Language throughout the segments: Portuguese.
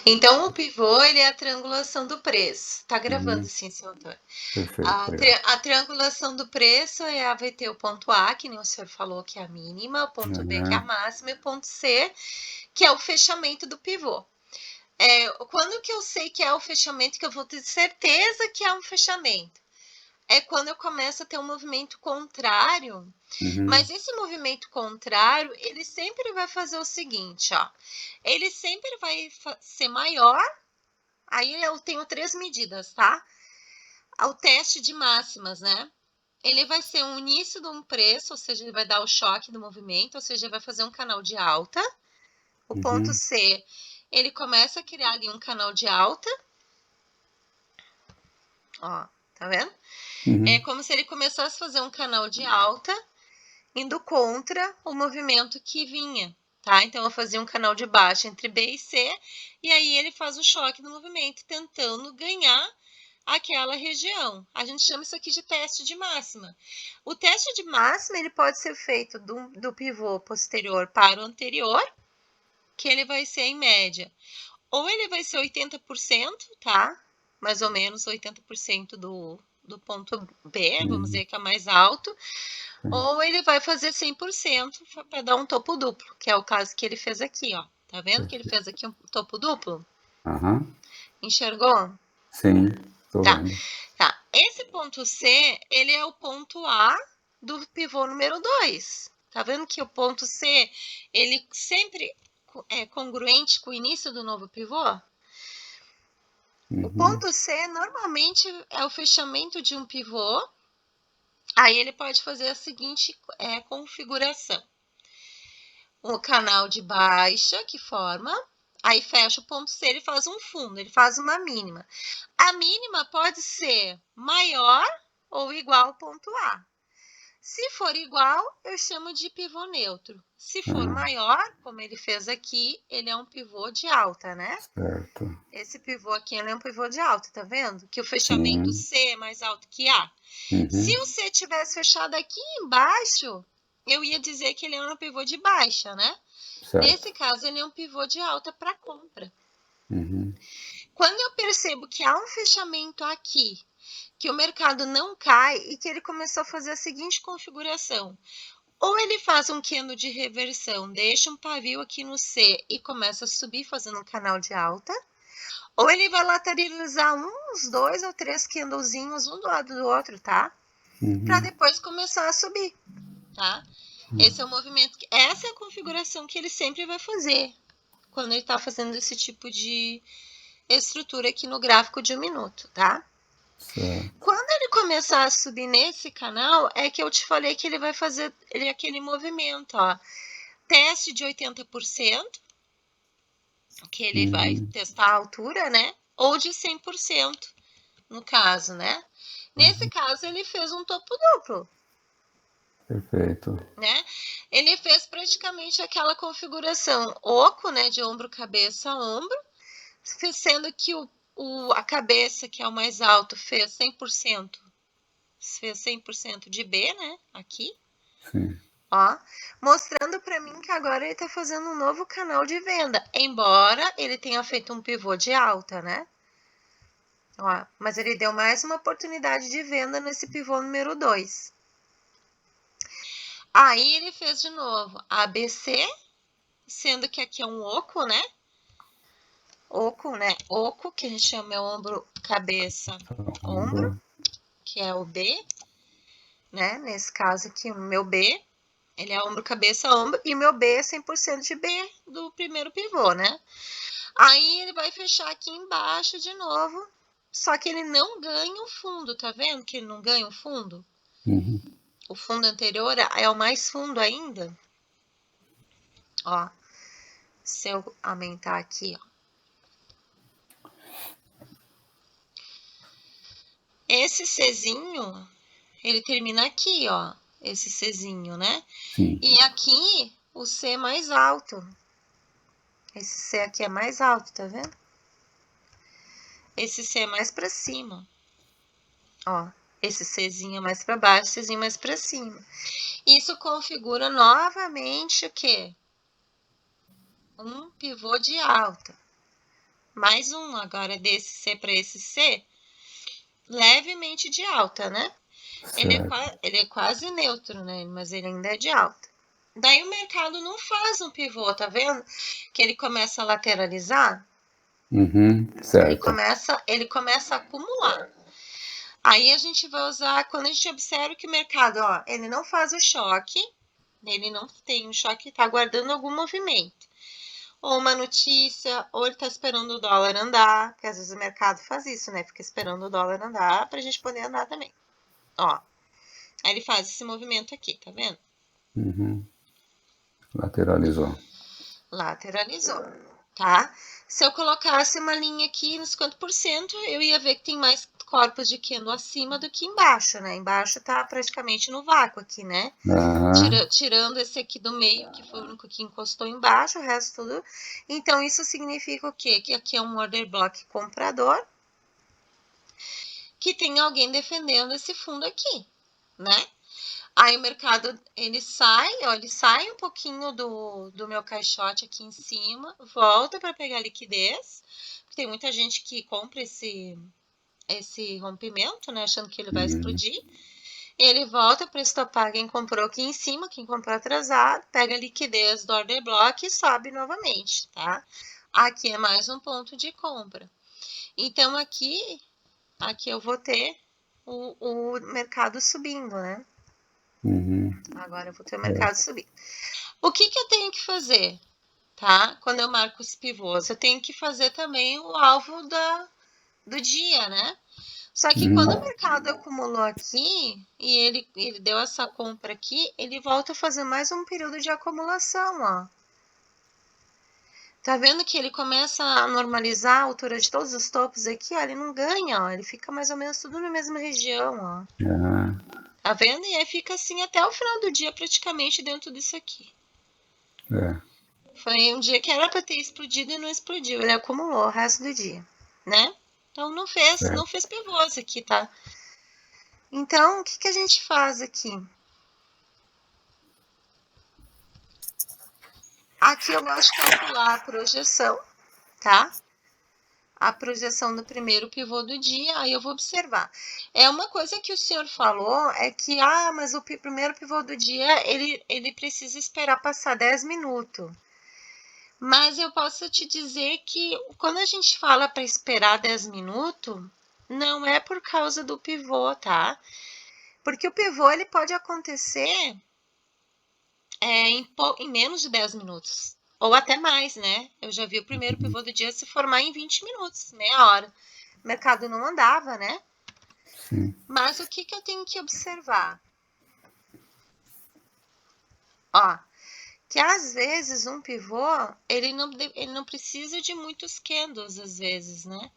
Então, o pivô, ele é a triangulação do preço. Tá gravando Uhum. sim, senhor Antônio. Perfeito, A obrigado. a triangulação do preço vai ter o ponto A, que nem o senhor falou, que é a mínima, o ponto B, que é a Uhum. máxima, e o ponto C, que é o fechamento do pivô. Quando que eu sei que é o fechamento, que eu vou ter certeza que é um fechamento? É quando eu começo a ter um movimento contrário, Uhum. mas esse movimento contrário, ele sempre vai fazer o seguinte, ó. Ele sempre vai ser maior. Aí eu tenho três medidas, tá? O teste de máximas, né? Ele vai ser um início de um preço, ou seja, ele vai dar o choque do movimento, ou seja, vai fazer um canal de alta. O ponto Uhum. C, ele começa a criar ali um canal de alta. Ó, tá vendo? É Uhum. como se ele começasse a fazer um canal de alta, indo contra o movimento que vinha, tá? Então eu fazia um canal de baixa entre B e C, e aí ele faz o choque do movimento, tentando ganhar aquela região. A gente chama isso aqui de teste de máxima. O teste de máxima, ele pode ser feito do pivô posterior para o anterior, que ele vai ser em média. Ou ele vai ser 80%, tá? Mais ou menos 80% do ponto B, vamos Sim, dizer que é mais alto, sim. ou ele vai fazer 100% para dar um topo duplo, que é o caso que ele fez aqui, ó. Tá vendo que ele Perfeito. fez aqui um topo duplo? Aham. Enxergou? Sim, estou Tá, vendo. tá. Esse ponto C, ele é o ponto A do pivô número 2. Tá vendo que o ponto C, ele sempre é congruente com o início do novo pivô? O Uhum. ponto C normalmente é o fechamento de um pivô. Aí ele pode fazer a seguinte configuração: o canal de baixa que forma, aí fecha o ponto C, ele faz um fundo, ele faz uma mínima. A mínima pode ser maior ou igual ao ponto A. Se for igual, eu chamo de pivô neutro. Se for Ah, maior, como ele fez aqui, ele é um pivô de alta, né? certo. Esse pivô aqui ele é um pivô de alta, tá vendo? Que o fechamento Sim. C é mais alto que A. Se Uhum. o C tivesse fechado aqui embaixo, eu ia dizer que ele é um pivô de baixa, né? Certo. Nesse caso, ele é um pivô de alta para compra. Uhum. Quando eu percebo que há um fechamento aqui, que o mercado não cai e que ele começou a fazer a seguinte configuração: ou ele faz um candle de reversão, deixa um pavio aqui no C e começa a subir fazendo um canal de alta, ou ele vai lateralizar uns dois ou três candlezinhos um do lado do outro, tá? Para Uhum. depois começar a subir, tá? Esse é o movimento, essa é a configuração que ele sempre vai fazer quando ele está fazendo esse tipo de estrutura aqui no gráfico de 1 minuto, tá? Certo. Quando ele começar a subir nesse canal, é que eu te falei que ele vai fazer aquele movimento, ó. Teste de 80%, que ele vai Uhum. testar a altura, né? Ou de 100%, no caso, né? Nesse Uhum. caso, ele fez um topo duplo, Perfeito. né? Ele fez praticamente aquela configuração oco, né? De ombro, cabeça, ombro, sendo que a cabeça, que é o mais alto, fez 100% de B, né? Aqui, Sim. ó, mostrando para mim que agora ele está fazendo um novo canal de venda, embora ele tenha feito um pivô de alta, né? Ó, mas ele deu mais uma oportunidade de venda nesse pivô número 2. Aí ele fez de novo ABC, sendo que aqui é um oco, né? Oco, né? Oco, que a gente chama é ombro, cabeça, ombro, Ombro. que é o B, né? Nesse caso aqui, o meu B, ele é ombro, cabeça, ombro, e o meu B é 100% de B do primeiro pivô, né? Aí ele vai fechar aqui embaixo de novo, só que ele não ganha o fundo, tá vendo que ele não ganha o fundo? Uhum. O fundo anterior é o mais fundo ainda. Ó, se eu aumentar aqui, ó. Esse Czinho, ele termina aqui, ó. Esse Czinho, né? Sim. E aqui, o C é mais alto. Esse C aqui é mais alto, tá vendo? Esse C é mais pra cima. Ó, esse Czinho é mais pra baixo, Czinho mais pra cima. Isso configura novamente o quê? Um pivô de alta. mais um agora desse C para esse C, levemente de alta, né? Certo. Ele é quase neutro, né? Mas ele ainda é de alta. Daí o mercado não faz um pivô, tá vendo? Que ele começa a lateralizar, Uhum, certo. ele começa a acumular. Aí a gente vai usar, quando a gente observa que o mercado, ó, ele não faz o choque, ele não tem um choque, está aguardando algum movimento. Ou uma notícia, ou ele está esperando o dólar andar, porque às vezes o mercado faz isso, né? Fica esperando o dólar andar para a gente poder andar também. Ó, aí ele faz esse movimento aqui, tá vendo? Uhum. Lateralizou. Lateralizou, tá? Se eu colocasse uma linha aqui nos 50%, eu ia ver que tem mais corpos de candle acima do que embaixo, né? Embaixo tá praticamente no vácuo aqui, né? Aham. Tirando esse aqui do meio, que foi o único que encostou embaixo, o resto tudo. Então, isso significa o quê? Que aqui é um order block comprador, que tem alguém defendendo esse fundo aqui, né? Aí o mercado, ele sai um pouquinho do meu caixote aqui em cima, volta para pegar liquidez, porque tem muita gente que compra esse rompimento, né, achando que ele vai Uhum. explodir. Ele volta para estopar quem comprou aqui em cima, quem comprou atrasado, pega a liquidez do order block e sobe novamente, tá? Aqui é mais um ponto de compra. Então aqui eu vou ter o mercado subindo, né? Uhum. Agora eu vou ter o mercado Certo. subindo. O que eu tenho que fazer, tá? Quando eu marco os pivôs, eu tenho que fazer também o alvo do dia, né? Só que quando o Uhum. mercado acumulou aqui e ele deu essa compra aqui, ele volta a fazer mais um período de acumulação, ó. Tá vendo que ele começa a normalizar a altura de todos os topos aqui, ó, ele não ganha, ó, ele fica mais ou menos tudo na mesma região, ó. Aham. Tá vendo? E aí fica assim até o final do dia praticamente dentro disso aqui. É. Foi um dia que era para ter explodido e não explodiu. Ele acumulou o resto do dia, né? Então não Certo. fez pivôs aqui, tá? Então, o que a gente faz aqui? Aqui eu gosto de calcular a projeção, tá? A projeção do primeiro pivô do dia, aí eu vou observar. É uma coisa que o senhor falou, é que, mas o primeiro pivô do dia, ele precisa esperar passar 10 minutos. Mas eu posso te dizer que quando a gente fala para esperar 10 minutos, não é por causa do pivô, tá? Porque o pivô ele pode acontecer em menos de 10 minutos. Ou até mais, né? Eu já vi o primeiro Uhum. pivô do dia se formar em 20 minutos, meia hora. O mercado não andava, né? Sim. Mas o que eu tenho que observar? Ó, que às vezes um pivô, ele não precisa de muitos candles, às vezes, né?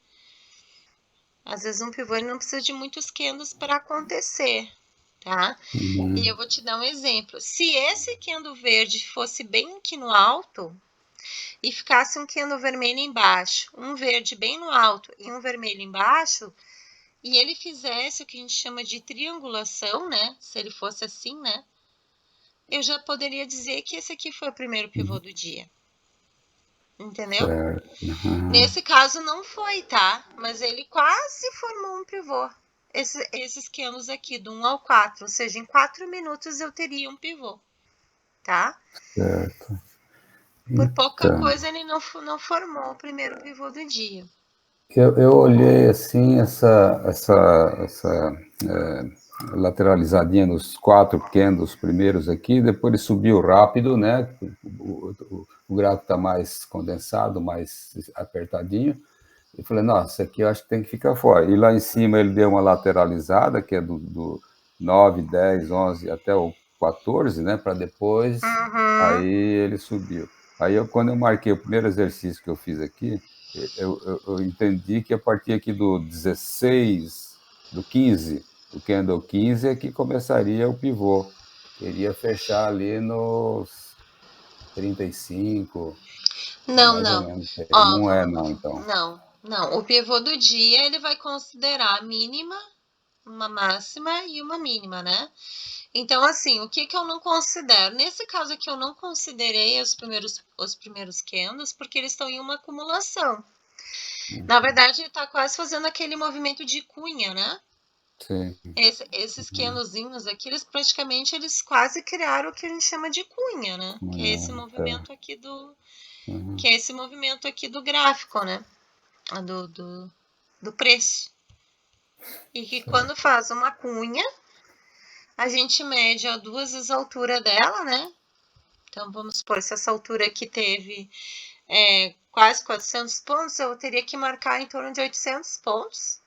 Às vezes um pivô ele não precisa de muitos candles para acontecer, tá? E eu Uhum. vou te dar um exemplo. Se esse candle verde fosse bem aqui no alto e ficasse um candle vermelho embaixo, um verde bem no alto e um vermelho embaixo, e ele fizesse o que a gente chama de triangulação, né? Se ele fosse assim, né? Eu já poderia dizer que esse aqui foi o primeiro pivô Uhum. do dia. Entendeu? Certo. Aham. Nesse caso não foi, tá? Mas ele quase formou um pivô. Esses candles aqui, do 1 ao 4, ou seja, em 4 minutos eu teria um pivô, tá? Certo. Por pouca Então, coisa ele não formou o primeiro pivô do dia. eu olhei assim essa lateralizadinha nos 4 candles primeiros aqui, depois ele subiu rápido, né? O gráfico está mais condensado, mais apertadinho. E falei, nossa, aqui eu acho que tem que ficar fora. E lá em cima ele deu uma lateralizada, que é do 9, 10, 11 até o 14, né? Para depois, aí Uhum. ele subiu. Quando eu marquei o primeiro exercício que eu fiz aqui, eu entendi que a partir aqui do 16, do 15, do candle 15, é que começaria o pivô. Queria fechar ali nos 35, é Não, mais ou não. menos. Ó, Não é não, então. não, não. O pivô do dia ele vai considerar a mínima, uma máxima e uma mínima, né? Então, assim, o que eu não considero? Nesse caso aqui, eu não considerei os primeiros candles, porque eles estão em uma acumulação. Na verdade, ele está quase fazendo aquele movimento de cunha, né? Sim. Esses candlezinhos aqui, eles quase criaram o que a gente chama de cunha, né? Que é esse movimento aqui que é esse movimento aqui do gráfico, né? Do preço. E que quando faz uma cunha, a gente mede as alturas dela, né? Então, vamos supor, se essa altura aqui teve quase 400 pontos, eu teria que marcar em torno de 800 pontos,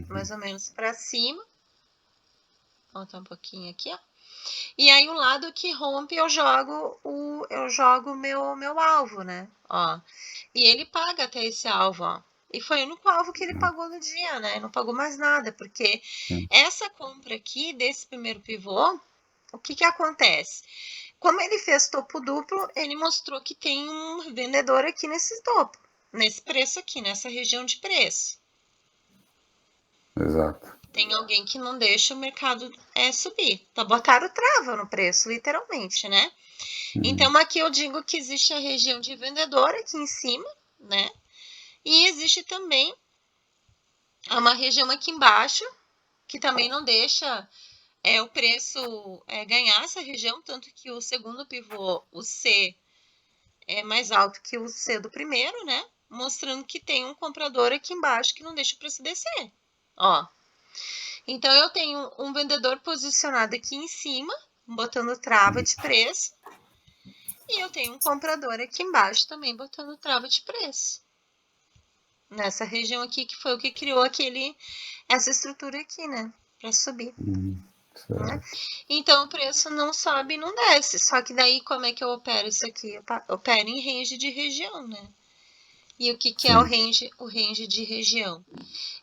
mais ou menos para cima. Vou botar um pouquinho aqui, ó. E aí, o lado que rompe, eu jogo o meu alvo, né? Ó. E ele paga até esse alvo, ó. E foi o único alvo que ele pagou no dia, né? Não pagou mais nada, porque essa compra aqui desse primeiro pivô, o que acontece? Como ele fez topo duplo, ele mostrou que tem um vendedor aqui nesse topo, nesse preço aqui, nessa região de preço. Exato. Tem alguém que não deixa o mercado subir. Então, botaram trava no preço, literalmente, né? Então, aqui eu digo que existe a região de vendedor aqui em cima, né? E existe também uma região aqui embaixo, que também não deixa o preço ganhar essa região, tanto que o segundo pivô, o C, é mais alto que o C do primeiro, né? Mostrando que tem um comprador aqui embaixo que não deixa o preço descer. Ó. Então, eu tenho um vendedor posicionado aqui em cima, botando trava de preço. E eu tenho um comprador aqui embaixo também, botando trava de preço. Nessa região aqui, que foi o que criou essa estrutura aqui, né? Para subir. Né? Então, o preço não sobe e não desce. Só que daí, como é que eu opero isso aqui? Eu opero em range de região, né? E o que é o range? O range de região.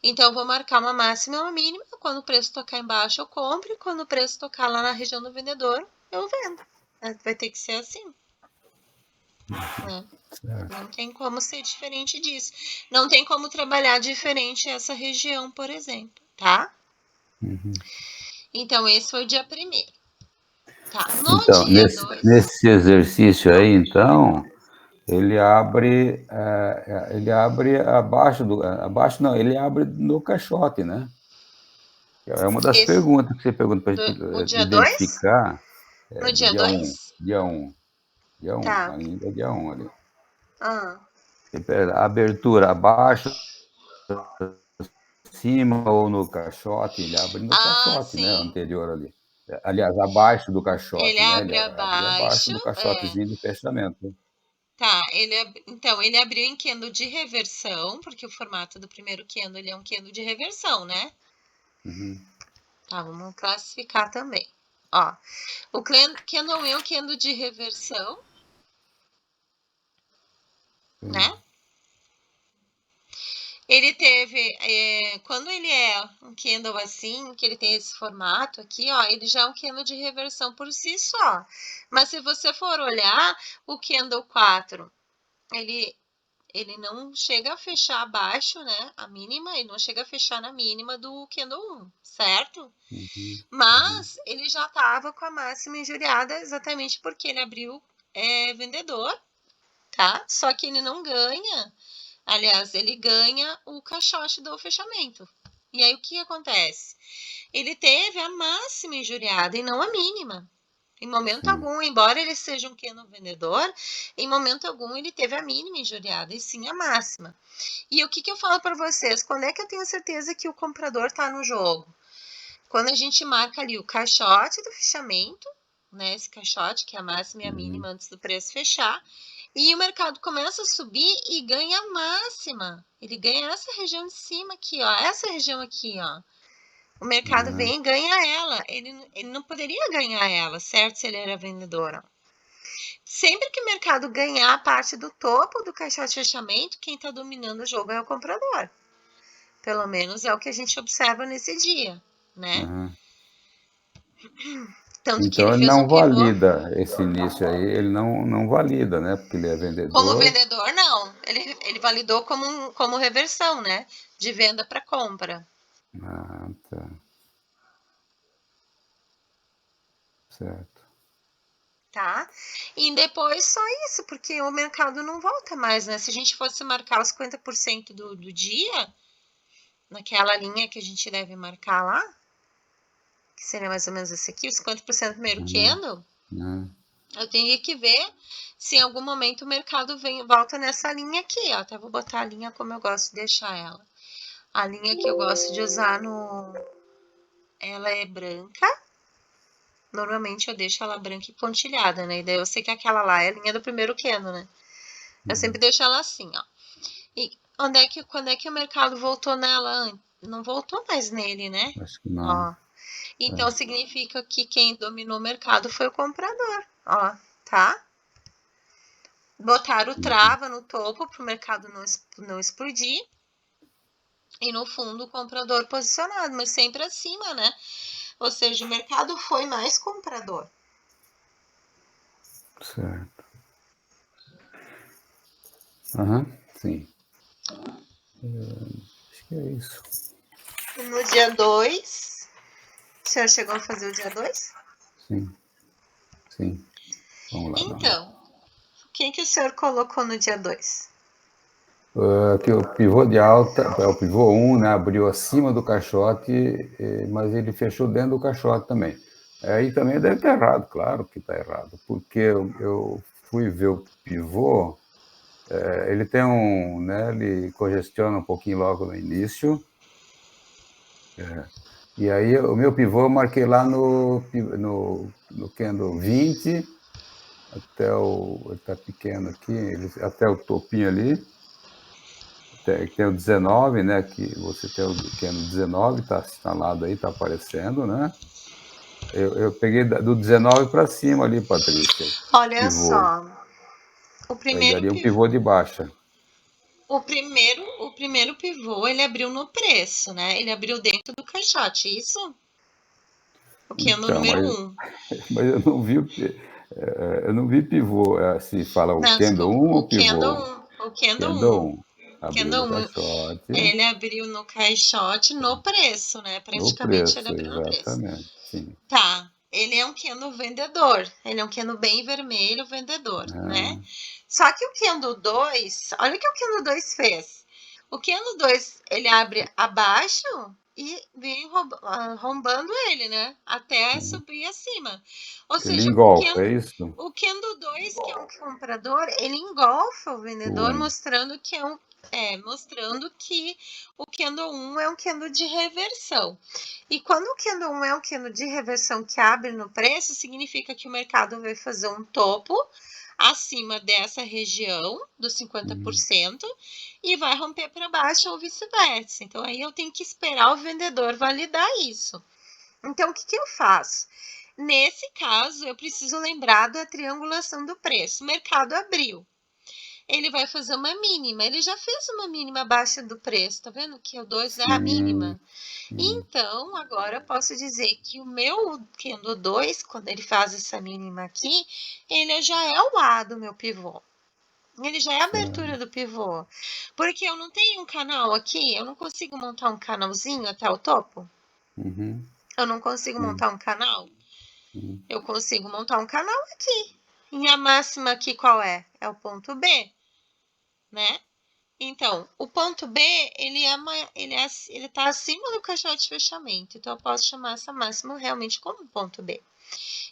Então, eu vou marcar uma máxima e uma mínima. Quando o preço tocar embaixo, eu compro. E quando o preço tocar lá na região do vendedor, eu vendo. Vai ter que ser assim. Né? Não tem como ser diferente disso. Não tem como trabalhar diferente essa região, por exemplo. Tá? Então, esse foi o dia 1º. Tá. No Então, dia 2... nesse exercício aí, então, ele abre abaixo não, ele abre no caixote, né? É uma das perguntas que você pergunta para a gente O dia 2? identificar. No Do dia dia 1, 2? dia 1, dia 1, Tá. ainda é dia 1 ali. Ah. A abertura abaixo, cima ou no caixote, ele abre no caixote, né? Sim. Anterior ali. Aliás, abaixo do Ele caixote, né? Ele abre abre abaixo abaixo. do caixotezinho de fechamento. Tá, então, ele abriu em candle de reversão, porque o formato do primeiro candle ele é um candle de reversão, né? Tá, vamos classificar também. Ó, o candle é um candle de reversão, né? Ele teve, quando ele é um candle assim, que ele tem esse formato aqui, ó, ele já é um candle de reversão por si só. Mas se você for olhar o candle 4, ele não chega a fechar abaixo, né? A mínima, ele não chega a fechar na mínima do candle 1, certo? Mas ele já estava com a máxima injuriada exatamente porque ele abriu vendedor, tá? Só que ele não ganha. Aliás, ele ganha o caixote do fechamento. E aí, o que acontece? Ele teve a máxima injuriada e não a mínima. Em momento algum, embora ele seja um candle vendedor, em momento algum ele teve a mínima injuriada, e sim a máxima. E o que eu falo para vocês? Quando é que eu tenho certeza que o comprador está no jogo? Quando a gente marca ali o caixote do fechamento, né? Esse caixote, que é a máxima e a mínima antes do preço fechar, e o mercado começa a subir e ganha a máxima. Ele ganha essa região de cima aqui, ó. Essa região aqui, ó. O mercado vem e ganha ela. Ele não poderia ganhar ela, certo? Se ele era vendedor. Ó. Sempre que o mercado ganhar a parte do topo do caixote de fechamento, quem está dominando o jogo é o comprador. Pelo menos é o que a gente observa nesse dia, né? Tanto que ele Então, ele fez um não pivô. valida esse início aí, ele não valida, né? Porque ele é Como vendedor. vendedor, não. Ele validou como reversão, né? De venda para compra. Ah, tá. Certo. tá? E depois só isso, porque o mercado não volta mais, né? Se a gente fosse marcar os 50% do dia, naquela linha que a gente deve marcar lá, que seria mais ou menos esse aqui, os 50% do primeiro candle, eu teria que ver se em algum momento o mercado volta nessa linha aqui, ó. Até vou botar a linha como eu gosto de deixar ela. A linha que eu gosto de usar ela é branca. Normalmente eu deixo ela branca e pontilhada, né? E daí eu sei que aquela lá é a linha do primeiro candle, né? Eu sempre deixo ela assim, ó. E quando é que o mercado voltou nela? Não voltou mais nele, né? Acho que não. Ó. Então significa que quem dominou o mercado foi o comprador, ó, tá? Botaram trava no topo para o mercado não explodir. E no fundo o comprador posicionado, mas sempre acima, né? Ou seja, o mercado foi mais comprador. Certo. Sim. Acho que é isso. No dia 2, o senhor chegou a fazer o dia 2? Sim. Sim. Vamos lá. Então, quem que o senhor colocou no dia 2? Aqui o pivô de alta, é o pivô 1, né, abriu acima do caixote, mas ele fechou dentro do caixote também. Aí também deve estar errado, claro que está errado, porque eu fui ver o pivô, ele tem né, ele congestiona um pouquinho logo no início, e aí o meu pivô eu marquei lá no candle 20, ele está pequeno aqui, até o topinho ali, tem o 19, né? Que você tem o candle 19, está assinalado aí, está aparecendo, né? Eu peguei do 19 para cima ali, Patrícia. Olha Pivô. só, o Aí primeiro daria um pivô, pivô de baixa. o primeiro pivô, ele abriu no preço, né? Ele abriu dentro do caixote, isso? O candle Então, número 1. mas eu não vi pivô. Se fala o Não, candle desculpa, 1 o ou candle pivô? 1. O candle Candle 1. 1. Abriu Candle no 1. caixote, Ele abriu no caixote no preço, né? no Praticamente ele preço, abriu no preço. exatamente. Sim. Tá. Ele é um candle vendedor. Ele é um candle bem vermelho vendedor, né? Só que o candle 2, olha o que o candle 2 fez. O candle 2, ele abre abaixo e vem rombando ele, né? Até subir acima. Ou Ele seja, engolfa, é isso? o candle 2, que é um comprador, ele engolfa o vendedor, mostrando que mostrando que o candle 1 é um candle de reversão. E quando o candle 1 é um candle de reversão que abre no preço, significa que o mercado vai fazer um topo acima dessa região dos 50% e vai romper para baixo ou vice-versa. Então aí eu tenho que esperar o vendedor validar isso. Então o que eu faço? Nesse caso, eu preciso lembrar da triangulação do preço. O mercado abriu. Ele vai fazer uma mínima. Ele já fez uma mínima abaixo do preço. Tá vendo que o 2 é a mínima? Então, agora eu posso dizer que o meu candle 2, quando ele faz essa mínima aqui, ele já é o A do meu pivô. Ele já é a abertura do pivô. Porque eu não tenho um canal aqui, eu não consigo montar um canalzinho até o topo. Eu não consigo montar um canal. Eu consigo montar um canal aqui. E a máxima aqui qual é? É o ponto B, né? Então, o ponto B, ele tá acima do caixote de fechamento. Então, eu posso chamar essa máxima realmente como ponto B.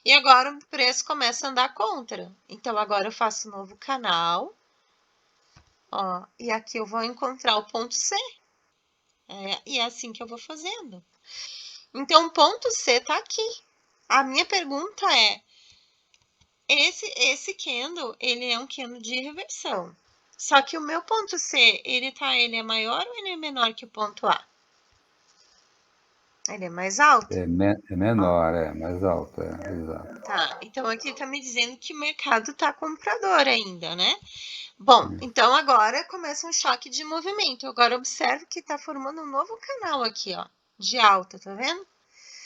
E agora o preço começa a andar contra. Então, agora eu faço um novo canal. Ó, e aqui eu vou encontrar o ponto C. E é assim que eu vou fazendo. Então, o ponto C tá aqui. A minha pergunta é, esse candle, ele é um candle de reversão. Só que o meu ponto C, ele é maior ou ele é menor que o ponto A? Ele é mais alto? É menor, mais alto, exato. Tá, então aqui tá me dizendo que o mercado tá comprador ainda, né? Bom, então agora começa um choque de movimento. Agora observe que tá formando um novo canal aqui, ó, de alta, tá vendo?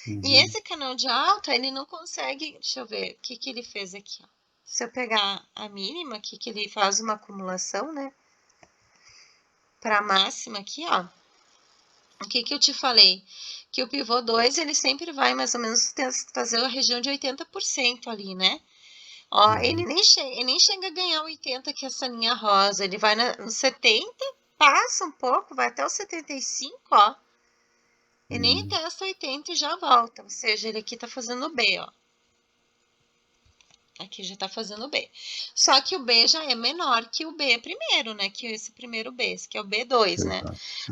E esse canal de alta, ele não consegue, deixa eu ver, o que que ele fez aqui, ó. Se eu pegar a mínima aqui, que ele faz uma acumulação, né? Para a máxima aqui, ó. O que que eu te falei? Que o pivô 2, ele sempre vai mais ou menos fazer a região de 80% ali, né? Ó, ele nem chega a ganhar 80, que é essa linha rosa. Ele vai no 70, passa um pouco, vai até o 75, ó. E nem testa 80 e já volta. Ou seja, ele aqui tá fazendo B, ó. Aqui já tá fazendo B. Só que o B já é menor que o B primeiro, né? Que esse primeiro B, esse que é o B2, né?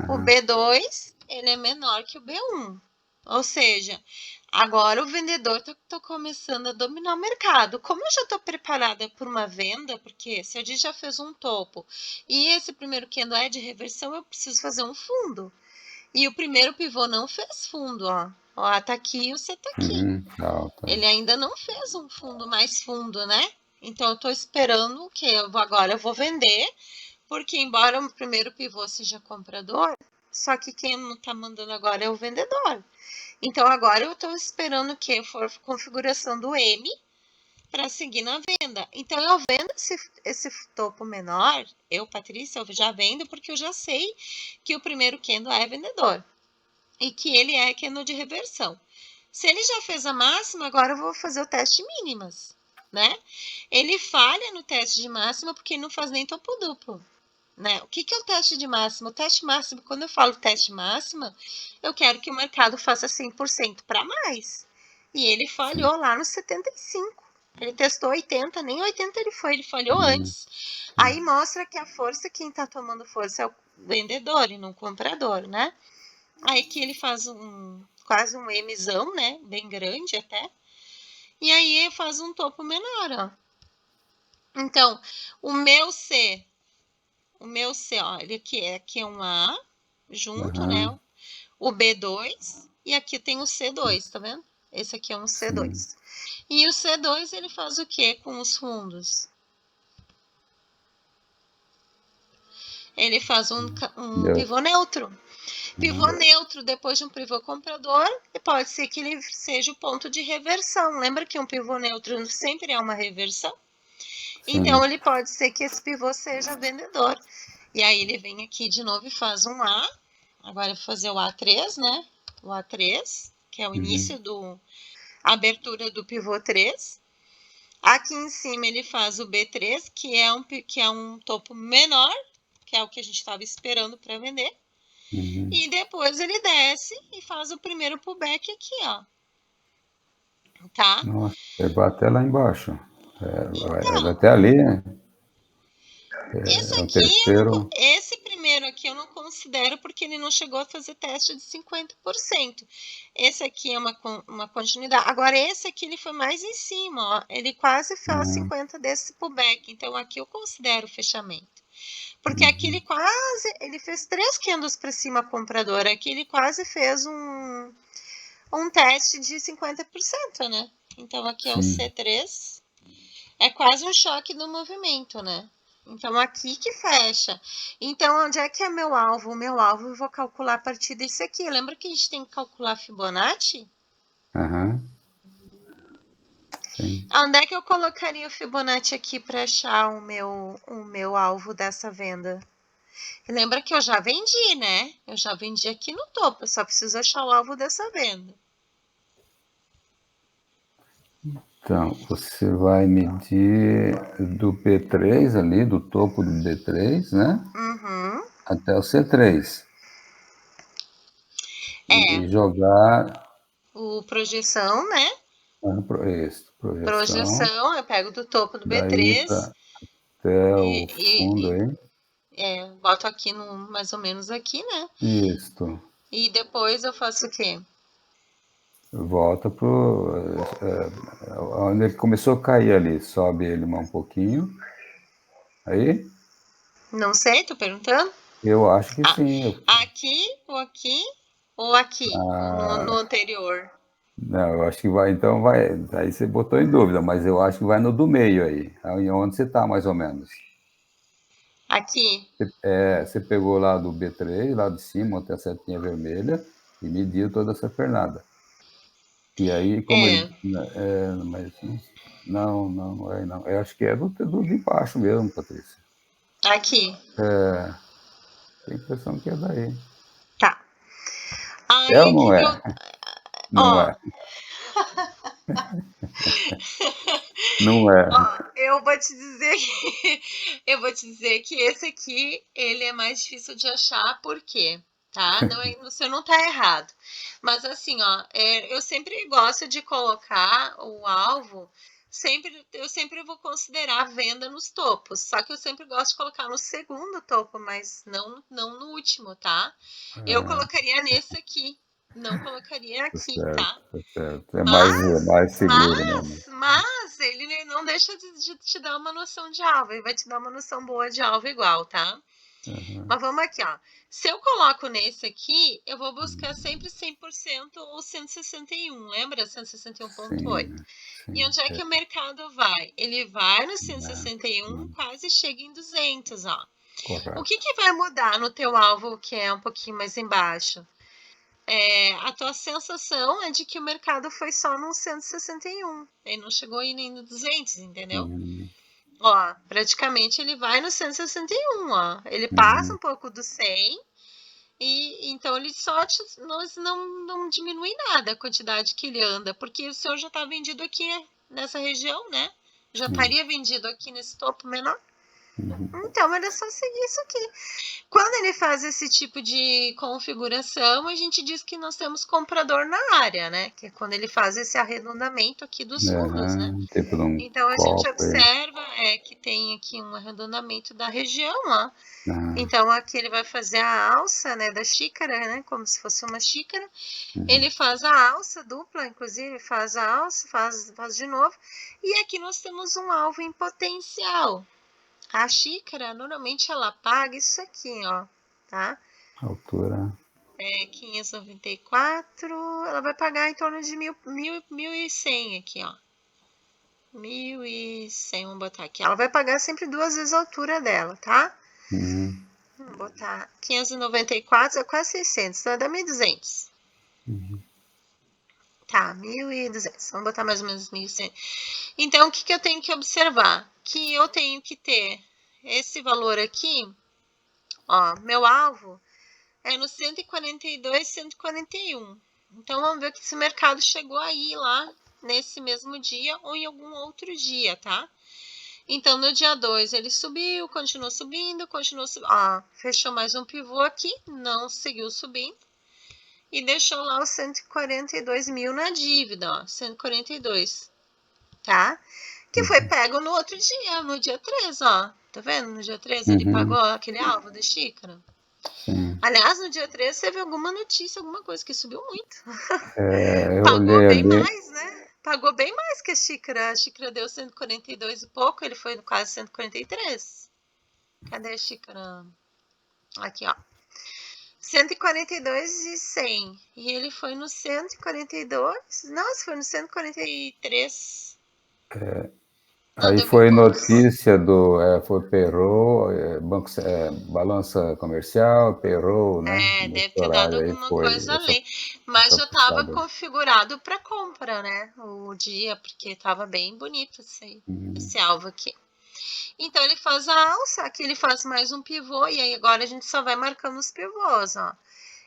O B2, ele é menor que o B1. Ou seja, agora o vendedor tá começando a dominar o mercado. Como eu já estou preparada por uma venda, porque se a gente já fez um topo e esse primeiro candle é de reversão, eu preciso fazer um fundo. E o primeiro pivô não fez fundo, ó. Ó, tá aqui e o C tá aqui. Ele ainda não fez um fundo mais fundo, né? Então eu tô esperando que agora eu vou vender, porque embora o primeiro pivô seja comprador, só que quem não tá mandando agora é o vendedor. Então agora eu estou esperando que for configuração do M para seguir na venda. Então eu vendo esse topo menor, eu, Patrícia, eu já vendo porque eu já sei que o primeiro candle é vendedor e que ele é candle de reversão. Se ele já fez a máxima, agora eu vou fazer o teste mínimas, né? Ele falha no teste de máxima porque ele não faz nem topo duplo. Né? O que é o teste de máxima? O teste máximo, quando eu falo teste máxima, eu quero que o mercado faça 100% para mais. E ele falhou lá no 75. Ele testou 80, nem 80 ele falhou antes. Aí mostra que a força, quem está tomando força é o vendedor e não o comprador, né? Aí que ele faz quase um Mzão, né? Bem grande até. E aí faz um topo menor, ó. Então, o meu C, ó, ele aqui é um A junto, né? O B2 e aqui tem o C2, tá vendo? Esse aqui é um C2. E o C2 ele faz o que com os fundos? Ele faz um pivô neutro. Pivô neutro depois de um pivô comprador, e pode ser que ele seja o ponto de reversão. Lembra que um pivô neutro sempre é uma reversão? Então, ele pode ser que esse pivô seja vendedor. E aí, ele vem aqui de novo e faz um A. Agora, eu vou fazer o A3, né? O A3, que é o início a abertura do pivô 3. Aqui em cima, ele faz o B3, que é um topo menor, que é o que a gente estava esperando para vender. E depois ele desce e faz o primeiro pullback aqui, ó. Tá? Nossa, ele vai até lá embaixo. Então, vai até ali, né? Esse o aqui, terceiro. esse primeiro aqui eu não considero porque ele não chegou a fazer teste de 50%. Esse aqui é uma continuidade. Agora, esse aqui ele foi mais em cima, ó. Ele quase fez 50 desse pullback. Então, aqui eu considero fechamento. Porque aqui ele fez 3 candles para cima comprador. Aqui ele quase fez um teste de 50%, né? Então, aqui é o C3. É quase um choque do movimento, né? Então, aqui que fecha. Então, onde é que é meu alvo? O meu alvo eu vou calcular a partir desse aqui. Lembra que a gente tem que calcular Fibonacci? Sim. Onde é que eu colocaria o Fibonacci aqui para achar o meu alvo dessa venda? Lembra que eu já vendi, né? Eu já vendi aqui no topo. Eu só preciso achar o alvo dessa venda. Então, você vai medir do B3 ali, do topo do B3, né? Até o C3. E jogar... O projeção, né? Isso, Projeção, eu pego do topo do daí B3 até o fundo aí. boto aqui mais ou menos aqui, né? Isso. E depois eu faço o quê? Volta onde ele começou a cair ali, sobe ele um pouquinho. Aí? Não sei, tô perguntando. Eu acho que sim. Aqui, ou aqui, no anterior? Não, eu acho que vai, então vai. Aí você botou em dúvida, mas eu acho que vai no do meio aí. Aí onde você está, mais ou menos. Aqui. Você pegou lá do B3, lá de cima, até a setinha vermelha, e mediu toda essa pernada. E aí, como ele. Mas não é não. Eu acho que é do de baixo mesmo, Patrícia. Aqui. Tem a impressão que é daí. Tá. É ou Aí, não é? Não ó, é. Não é. Ó, eu vou te dizer que esse aqui, ele é mais difícil de achar, por quê? Tá? Não, você não tá errado. Mas assim, ó, eu sempre gosto de colocar o alvo, eu sempre vou considerar a venda nos topos. Só que eu sempre gosto de colocar no segundo topo, mas não no último, tá? Eu É, colocaria nesse aqui, não colocaria tá aqui, certo, tá? tá certo. É Mas, mais seguro mesmo. ele não deixa de te dar uma noção de alvo, ele vai te dar uma noção boa de alvo igual, tá? Uhum. Mas vamos aqui, ó. Se eu coloco nesse aqui, eu vou buscar sempre 100% ou 161, lembra? 161,8. Sim, E sim. onde é que o mercado vai? Ele vai no É, 161, quase chega em 200, ó. O correto. que vai mudar no teu alvo, que é um pouquinho mais embaixo? A tua sensação é de que o mercado foi só no 161. Ele não chegou aí nem no 200, entendeu? Uhum, Ó, praticamente ele vai no 161, ó. Ele passa uhum, um pouco do 100 e então ele só não diminui nada a quantidade que ele anda, porque o seu já está vendido aqui nessa região, né? Já sim. estaria vendido aqui nesse topo menor. Uhum, Então era só seguir isso aqui. Quando ele faz esse tipo de configuração, a gente diz que nós temos comprador na área, né? Que é quando ele faz esse arredondamento aqui dos fundos, né? uhum, tipo de um Então a gente copo aí. observa que tem aqui um arredondamento da região, ó. Ah, Então aqui ele vai fazer a alça, né, da xícara, né, como se fosse uma xícara. uhum, Ele faz a alça dupla, inclusive faz a alça, faz de novo. E aqui nós temos um alvo em potencial. A xícara, normalmente ela paga isso aqui, ó, tá? altura. 594, ela vai pagar em torno de 1.100 aqui, ó. 1.100, vamos botar aqui. Ela vai pagar sempre 2 vezes a altura dela, tá? Uhum, Vamos botar 594, é quase 600, então dá 1.200. uhum, Tá, 1.200. Vamos botar mais ou menos 1.100. Então, o que eu tenho que observar? Que eu tenho que ter esse valor aqui, ó, meu alvo é no 142, 141. Então, vamos ver se o mercado chegou aí lá nesse mesmo dia ou em algum outro dia, tá? Então, no dia 2 ele subiu, continuou subindo, ó, fechou mais um pivô aqui, não seguiu subindo e deixou lá os 142 mil na dívida, ó, 142, tá? Que foi uhum, pego no outro dia, no dia 3, ó. Tá vendo? No dia 3 ele uhum, pagou aquele alvo da xícara. sim. Aliás, no dia 13 teve alguma notícia, alguma coisa que subiu muito. É, eu Pagou olhei bem ali. mais, né? Pagou bem mais que a xícara. A xícara deu 142 e pouco, ele foi no quase 143. Cadê a xícara? Aqui, ó. 142 e 100. E ele foi no 142. Nossa, foi no 143. Não, Aí deu mil foi pontos. notícia foi Perro, balança comercial, Perro, né? Deve Nesse ter dado horário aí alguma foi coisa essa, ali. Mas essa já estava puxada. configurado para compra, né? O dia, porque estava bem bonito Uhum, esse alvo aqui. Então ele faz a alça, aqui ele faz mais um pivô, e aí agora a gente só vai marcando os pivôs, ó.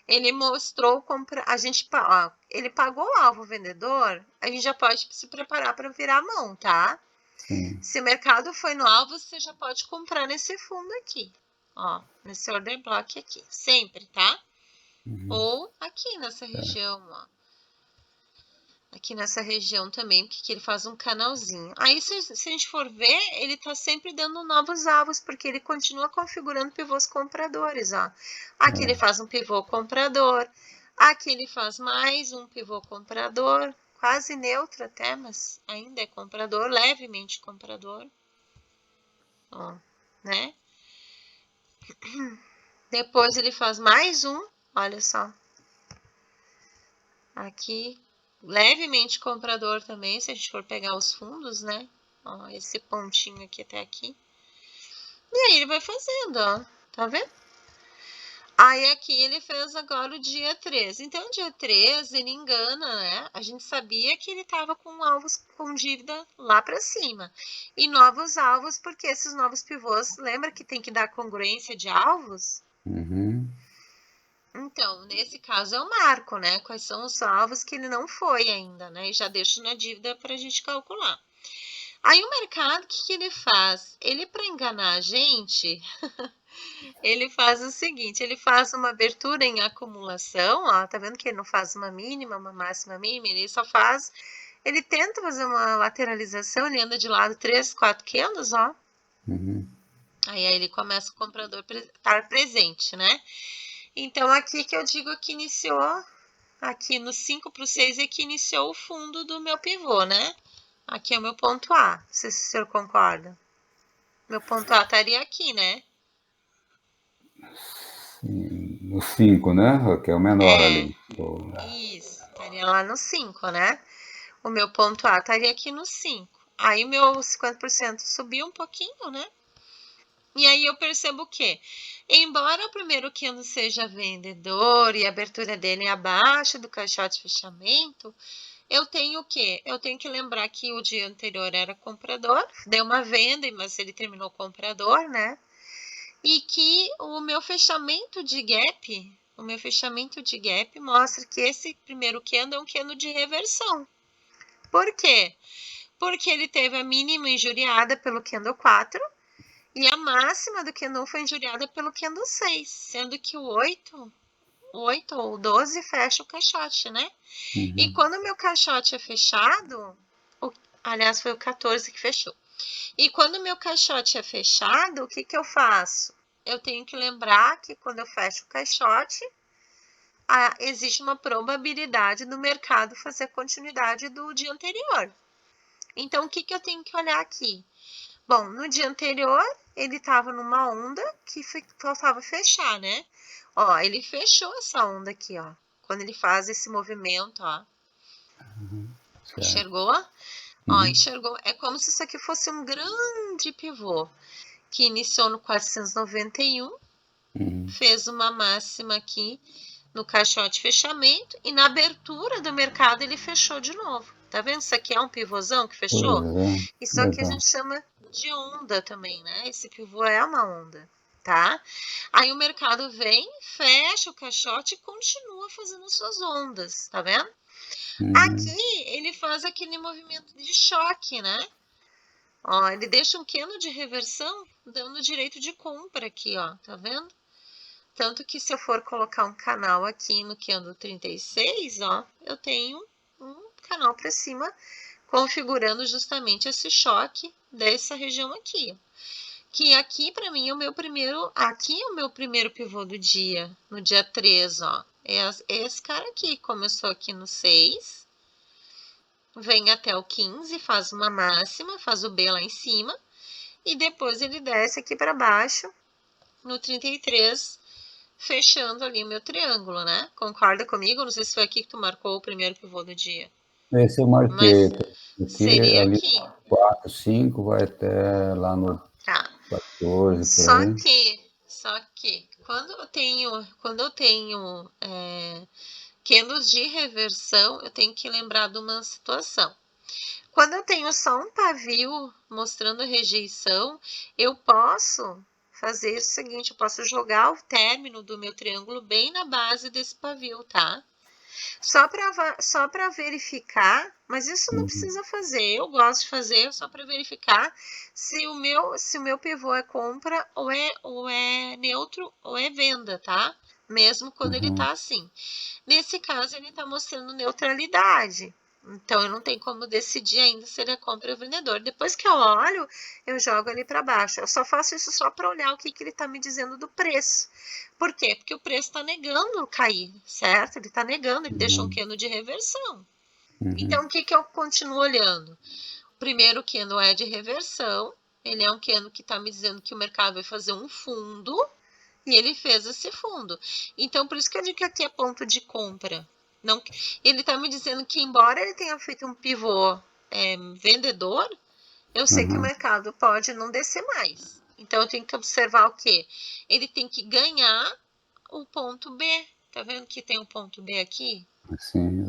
Ele mostrou a gente, ó, ele pagou o alvo vendedor, a gente já pode se preparar para virar a mão, tá? sim. Se o mercado foi no alvo, você já pode comprar nesse fundo aqui, ó, nesse order block aqui, sempre, tá? Uhum, Ou aqui nessa região, ó. Aqui nessa região também, porque ele faz um canalzinho. Aí, se a gente for ver, ele tá sempre dando novos alvos, porque ele continua configurando pivôs compradores, ó. Aqui ele é, faz um pivô comprador, aqui ele faz mais um pivô comprador, quase neutro até, mas ainda é comprador, levemente comprador, ó, né? Depois ele faz mais um, olha só, aqui, levemente comprador também, se a gente for pegar os fundos, né? Ó, esse pontinho aqui até aqui. E aí ele vai fazendo, ó. Tá vendo? Aí aqui ele fez agora o dia 3. Então, o dia 3 ele engana, né? A gente sabia que ele estava com alvos com dívida lá para cima. E novos alvos, porque esses novos pivôs, lembra que tem que dar congruência de alvos? uhum, Então, nesse caso eu marco, né? Quais são os alvos que ele não foi ainda, né? E já deixo na dívida para a gente calcular. Aí o mercado, o que ele faz? Ele, para enganar a gente, ele faz o seguinte, ele faz uma abertura em acumulação, ó, tá vendo que ele não faz uma mínima, uma máxima, mínima, ele só faz, ele tenta fazer uma lateralização, ele anda de lado 3, 4 candles, ó. Aí ele começa o comprador estar presente, né? Então aqui que eu digo que iniciou, aqui no 5 para o 6 é que iniciou o fundo do meu pivô, né? Aqui é o meu ponto A, não sei se o senhor concorda. Meu ponto A estaria aqui, né? Sim, no 5, né? Que é o menor ali. Isso, estaria lá no 5, né? O meu ponto A estaria aqui no 5. Aí meu 50% subiu um pouquinho, né? E aí eu percebo que, embora o primeiro candle seja vendedor e a abertura dele é abaixo do caixote de fechamento, eu tenho o quê? Eu tenho que lembrar que o dia anterior era comprador, deu uma venda, mas ele terminou comprador, né? E que o meu fechamento de gap, mostra que esse primeiro candle é um candle de reversão. Por quê? Porque ele teve a mínima injuriada pelo candle 4 e a máxima do candle foi injuriada pelo candle 6, sendo que o 8 ou 12 fecha o caixote, né? E quando o meu caixote é fechado, aliás, foi o 14 que fechou. E quando o meu caixote é fechado, o que eu faço? Eu tenho que lembrar que quando eu fecho o caixote, existe uma probabilidade do mercado fazer continuidade do dia anterior. Então, o que eu tenho que olhar aqui? Bom, no dia anterior, ele estava numa onda que faltava fechar, né? Ó, ele fechou essa onda aqui, ó. Quando ele faz esse movimento, ó. Enxergou? Ó, enxergou? É como se isso aqui fosse um grande pivô que iniciou no 491, fez uma máxima aqui no caixote fechamento e na abertura do mercado ele fechou de novo. Tá vendo? Isso aqui é um pivôzão que fechou? Isso aqui a gente chama de onda também, né? Esse pivô é uma onda, tá? Aí o mercado vem, fecha o caixote e continua fazendo suas ondas, tá vendo? Aqui ele faz aquele movimento de choque, né? Ó, ele deixa um candle de reversão dando direito de compra aqui, ó, tá vendo? Tanto que se eu for colocar um canal aqui no candle 36, ó, eu tenho um canal para cima configurando justamente esse choque dessa região aqui. Que aqui para mim é o meu primeiro, aqui é o meu primeiro pivô do dia, no dia 3, ó. É esse cara aqui, começou aqui no 6, vem até o 15, faz uma máxima, faz o B lá em cima, e depois ele desce aqui para baixo, no 33, fechando ali o meu triângulo, né? Concorda comigo? Não sei se foi aqui que tu marcou o primeiro pivô do dia. Esse eu marquei. Mas seria ali aqui. 4, 5, vai até lá no 14, por aí. Só que quando eu tenho candles de reversão, eu tenho que lembrar de uma situação. Quando eu tenho só um pavio mostrando rejeição, eu posso fazer o seguinte, eu posso jogar o término do meu triângulo bem na base desse pavio, tá? Só para verificar, mas isso não precisa fazer, eu gosto de fazer só para verificar se o meu pivô é compra ou é neutro ou é venda, tá? Mesmo quando ele tá assim. Nesse caso, ele tá mostrando neutralidade. Então, eu não tenho como decidir ainda se ele é compra ou vendedor. Depois que eu olho, eu jogo ali para baixo. Eu só faço isso só para olhar o que ele está me dizendo do preço. Por quê? Porque o preço está negando cair, certo? Ele está negando, ele deixou um candle de reversão. Então, o que eu continuo olhando? O primeiro candle é de reversão. Ele é um candle que está me dizendo que o mercado vai fazer um fundo. E ele fez esse fundo. Então, por isso que eu digo que aqui é ponto de compra. Não, ele está me dizendo que, embora ele tenha feito um pivô vendedor, eu sei que o mercado pode não descer mais. Então, eu tenho que observar o quê? Ele tem que ganhar o ponto B. Tá vendo que tem um ponto B aqui? Sim,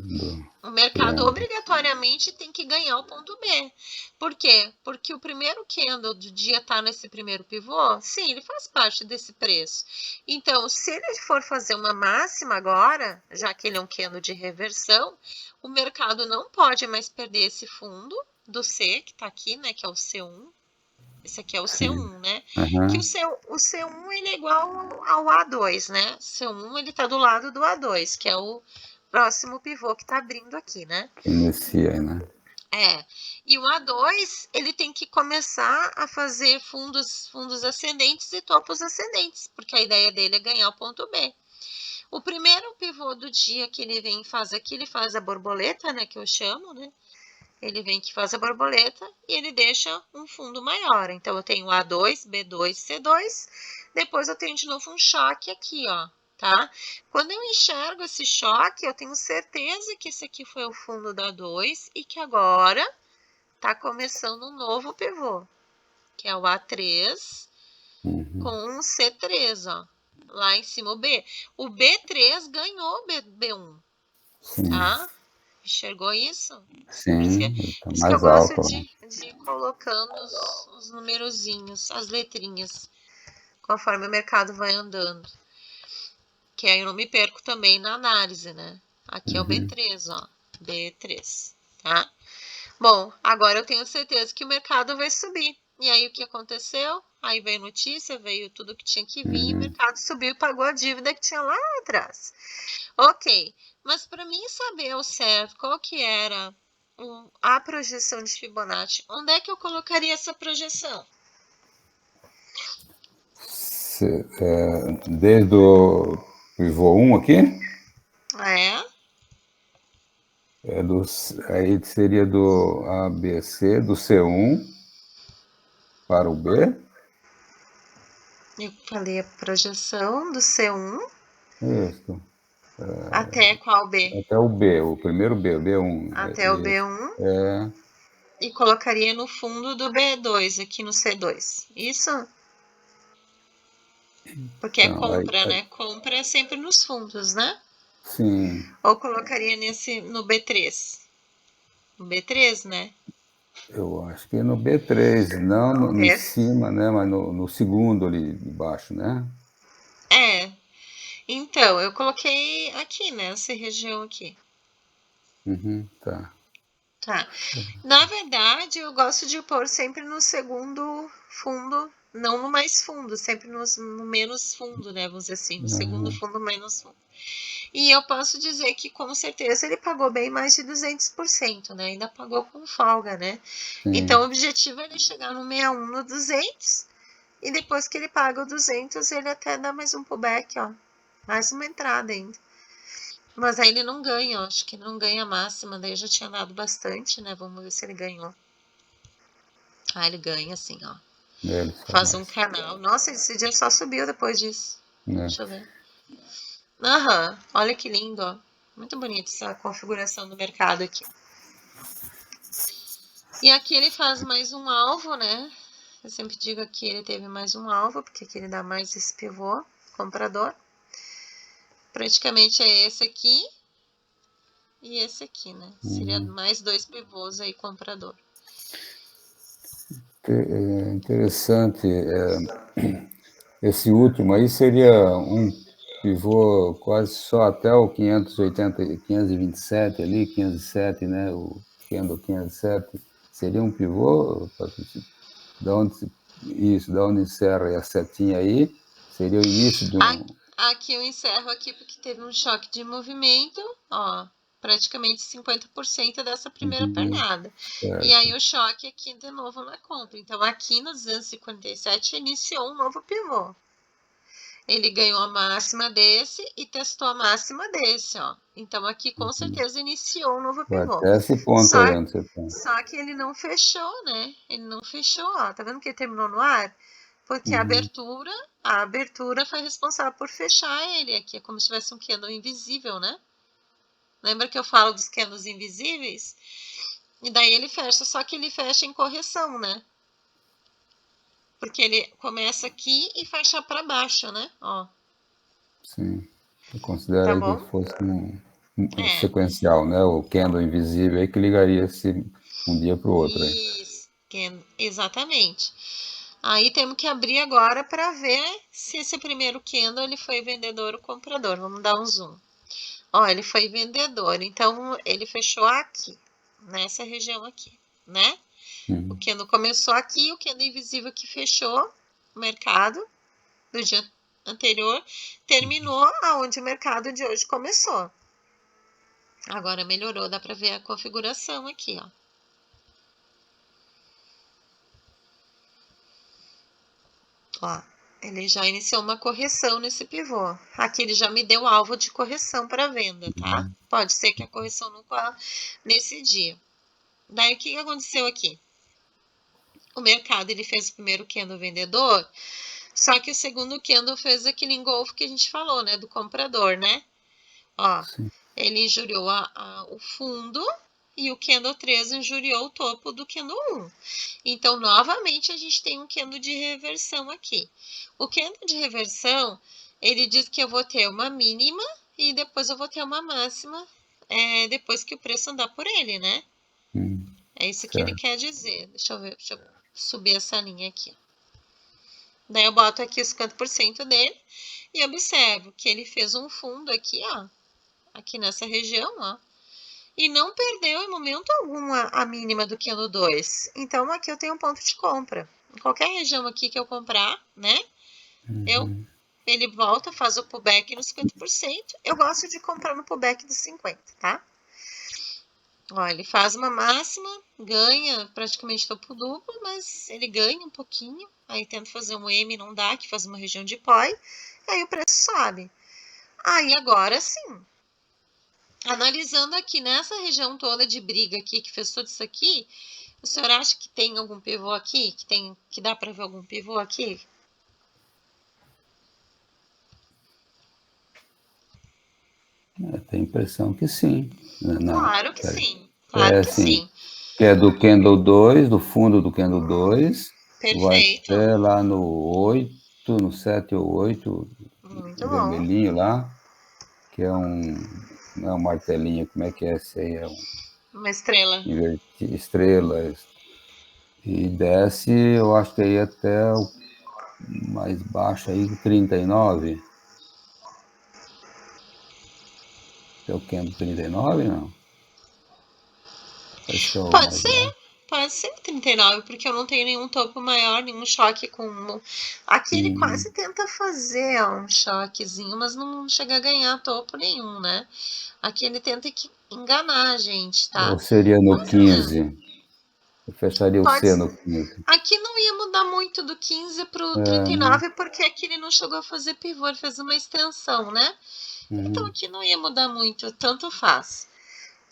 O mercado obrigatoriamente tem que ganhar o ponto B. Por quê? Porque o primeiro candle do dia está nesse primeiro pivô, sim, ele faz parte desse preço. Então, se ele for fazer uma máxima agora, já que ele é um candle de reversão, o mercado não pode mais perder esse fundo, do C, que tá aqui, né, que é o C1. Esse aqui é o sim. C1, né? Aham. Que o C1 ele é igual ao A2, né? C1 ele tá do lado do A2, que é o próximo pivô que tá abrindo aqui, né? Que inicia aí, né? E o A2 ele tem que começar a fazer fundos ascendentes e topos ascendentes, porque a ideia dele é ganhar o ponto B. O primeiro pivô do dia que ele vem e faz aqui, ele faz a borboleta, né, que eu chamo, né? Ele vem que faz a borboleta e ele deixa um fundo maior. Então, eu tenho A2, B2, C2. Depois eu tenho de novo um choque aqui, ó, tá? Quando eu enxergo esse choque, eu tenho certeza que esse aqui foi o fundo da 2 e que agora tá começando um novo pivô, que é o A3 com um C3, ó. Lá em cima o B. O B3 ganhou o B1, Sim, tá? Enxergou isso? sim, está Isso que eu mais gosto alto, de, né? de ir colocando os numerozinhos, as letrinhas, conforme o mercado vai andando. Que aí eu não me perco também na análise, né? Aqui é o B3, ó. B3, tá? Bom, agora eu tenho certeza que o mercado vai subir. E aí o que aconteceu? Aí veio notícia, veio tudo que tinha que vir, e o mercado subiu e pagou a dívida que tinha lá atrás. Ok, mas para mim saber ao certo qual que era a projeção de Fibonacci, onde é que eu colocaria essa projeção? Desde o pivô 1 aqui, É, aí seria do ABC, do C1 para o B. eu falei a projeção do C1 Isso. até qual B? Até o B, o primeiro B, o B1. Até o B1 É, e colocaria no fundo do B2, aqui no C2. Isso? Porque é então, compra, né? Compra é sempre nos fundos, né? sim, Ou colocaria no B3? No B3, né? eu acho que é no B3, não em É. cima, né, mas no segundo ali de baixo, né? É. Então, eu coloquei aqui, nessa região aqui. Tá. Tá. Na verdade, eu gosto de pôr sempre no segundo fundo, não no mais fundo, sempre no menos fundo, né? Vamos dizer assim, no segundo fundo menos fundo. E eu posso dizer que com certeza ele pagou bem mais de 200%, né? Ainda pagou com folga, né? Então, o Sim. objetivo é ele chegar no 61 no 200 e depois que ele paga o 200, ele até dá mais um pullback, ó. Mais uma entrada ainda. Mas aí ele não ganha, ó. Acho que ele não ganha a máxima, daí eu já tinha dado bastante, né? Vamos ver se ele ganhou. Ah, ele ganha assim, ó. Ele só Faz um mais. canal. Nossa, esse dia só subiu depois disso. Né? Deixa eu ver. Aham, olha que lindo, ó. Muito bonito essa configuração do mercado aqui. E aqui ele faz mais um alvo, né? Eu sempre digo aqui ele teve mais um alvo, porque aqui ele dá mais esse pivô comprador. Praticamente é esse aqui e esse aqui, né? Seria mais dois pivôs aí comprador. Interessante. Esse último aí seria um pivô quase só até o 580, 527 ali, 507, né? O candle 507. Seria um pivô, Patrícia? Da onde, isso, da onde encerra a setinha aí, seria o início de um... Aqui eu encerro aqui porque teve um choque de movimento, ó, praticamente 50% dessa primeira pernada. E aí Certo. o choque aqui de novo na compra. Então aqui no 257 iniciou um novo pivô. Ele ganhou a máxima desse e testou a máxima desse, ó. Então aqui com certeza iniciou um novo Vai pivô. até esse ponto Só, aí onde você está. só que ele não fechou, né? Ele não fechou, ó. Tá vendo que ele terminou no ar? Porque a abertura foi responsável por fechar ele aqui. É como se tivesse um candle invisível, né? Lembra que eu falo dos candles invisíveis? E daí ele fecha, só que ele fecha em correção, né? Porque ele começa aqui e fecha para baixo, né? Ó. Sim. Eu considero Tá aí que bom? fosse um É. sequencial, né? O candle invisível aí que ligaria esse um dia para o outro aí. Isso. Exatamente. Aí temos que abrir agora para ver se esse primeiro candle ele foi vendedor ou comprador. Vamos dar um zoom. Ó, ele foi vendedor, então ele fechou aqui, nessa região aqui. né? O candle começou aqui, o candle invisível que fechou o mercado do dia anterior, terminou aonde o mercado de hoje começou. Agora melhorou, dá para ver a configuração aqui, ó. Ó, ele já iniciou uma correção nesse pivô. Aqui ele já me deu alvo de correção para venda, tá? Pode ser que a correção não vá nesse dia. Daí, o que aconteceu aqui? O mercado, ele fez o primeiro candle vendedor, só que o segundo candle fez aquele engolfo que a gente falou, né? Do comprador, né? Ó, Sim. ele injuriou o fundo e o candle 3 injuriou o topo do candle 1. Então, novamente, a gente tem um candle de reversão aqui. O candle de reversão, ele diz que eu vou ter uma mínima e depois eu vou ter uma máxima, depois que o preço andar por ele, né? É isso que ele Certo. quer dizer. Deixa eu ver, deixa eu subir essa linha aqui. Daí eu boto aqui os 50% dele e observo que ele fez um fundo aqui, ó, aqui nessa região, ó, e não perdeu em momento algum a mínima do candle 2. Então, aqui eu tenho um ponto de compra. Em qualquer região aqui que eu comprar, né, ele volta, faz o pullback nos 50%. Eu gosto de comprar no pullback dos 50%, tá? Ó, ele faz uma máxima, ganha praticamente topo duplo, mas ele ganha um pouquinho. Aí tenta fazer um M, não dá, que faz uma região de POI. Aí o preço sobe. Aí agora sim, analisando aqui nessa região toda de briga aqui, que fez tudo isso aqui, o senhor acha que tem algum pivô aqui? Que dá para ver algum pivô aqui? Tem a impressão que sim. Claro que sim. Claro que Sim. sim. Que é do candle 2, do fundo do candle 2, vai Perfeito. até lá no 8, no 7 ou 8, Muito bom. vermelhinho lá, que é não é um martelinho, como é que é esse aí? É Uma estrela. estrelas. E desce, eu acho que aí até o mais baixo aí, 39. É o candle 39, não? Parece que é o Pode mais baixo. ser. Pode ser 39, porque eu não tenho nenhum topo maior, nenhum choque com. Aqui ele quase tenta fazer um choquezinho, mas não chega a ganhar topo nenhum, né? Aqui ele tenta enganar a gente, tá? Ou seria no Mas 15? Eu fecharia o pode C ser. no 15. Aqui não ia mudar muito do 15 pro 39, porque aqui ele não chegou a fazer pivô, ele fez uma extensão, né? Então aqui não ia mudar muito, tanto faz.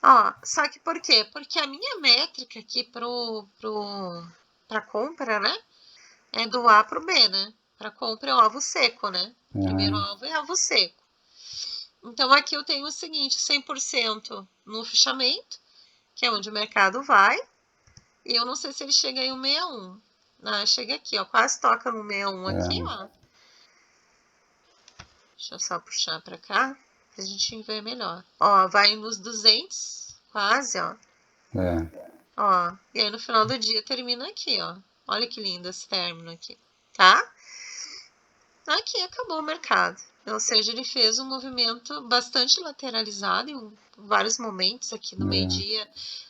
Ó, só que por quê? Porque a minha métrica aqui pra compra, né? É do A pro B, né? Pra compra é o alvo seco, né? O primeiro alvo é alvo seco. Então aqui eu tenho o seguinte, 100% no fechamento, que é onde o mercado vai. E eu não sei se ele chega aí o 61. Ah, chega aqui, ó. Quase toca no 61 aqui, ó. Deixa eu só puxar pra cá, pra gente ver melhor. Ó, vai nos 200, quase, ó. Ó, e aí no final do dia termina aqui, ó. Olha que lindo esse término aqui, tá? Aqui acabou o mercado. Ou seja, ele fez um movimento bastante lateralizado em vários momentos aqui no meio-dia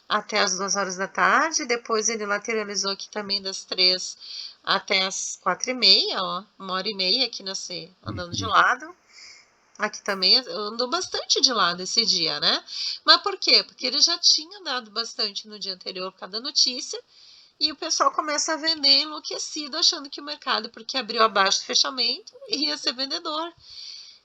até as 2 horas da tarde. Depois ele lateralizou aqui também das 3 até as 4h30, ó. 1h30 aqui nesse, andando de lado. Aqui também andou bastante de lado esse dia, né? Mas por quê? Porque ele já tinha dado bastante no dia anterior por causa da notícia. E o pessoal começa a vender enlouquecido, achando que o mercado, porque abriu abaixo do fechamento, ia ser vendedor.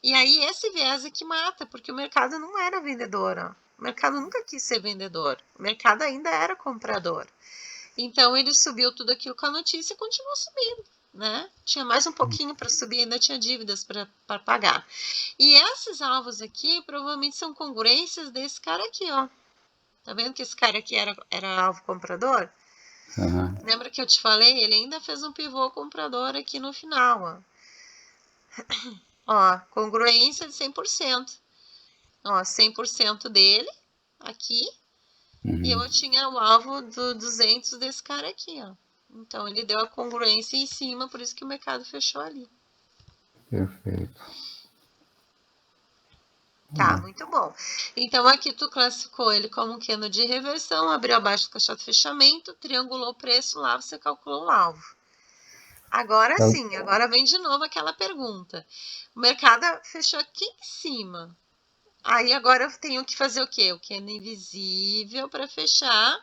E aí esse viés é que mata, porque o mercado não era vendedor. Ó. O mercado nunca quis ser vendedor. O mercado ainda era comprador. Então ele subiu tudo aquilo com a notícia e continuou subindo. Né? Tinha mais um pouquinho para subir, ainda tinha dívidas para pagar. E esses alvos aqui provavelmente são congruências desse cara aqui, ó. Tá vendo que esse cara aqui era alvo comprador? Lembra que eu te falei? Ele ainda fez um pivô comprador aqui no final, ó. Ó, congruência de 100%. Ó, 100% dele aqui. E eu tinha o alvo do 200 desse cara aqui, ó. Então ele deu a congruência em cima, por isso que o mercado fechou ali. Perfeito. Tá, muito bom. Então, aqui tu classificou ele como um queno de reversão, abriu abaixo do caixote de fechamento, triangulou o preço, lá você calculou o alvo. Agora Então, sim, agora vem de novo aquela pergunta. O mercado fechou aqui em cima. Aí agora eu tenho que fazer o quê? O queno invisível para fechar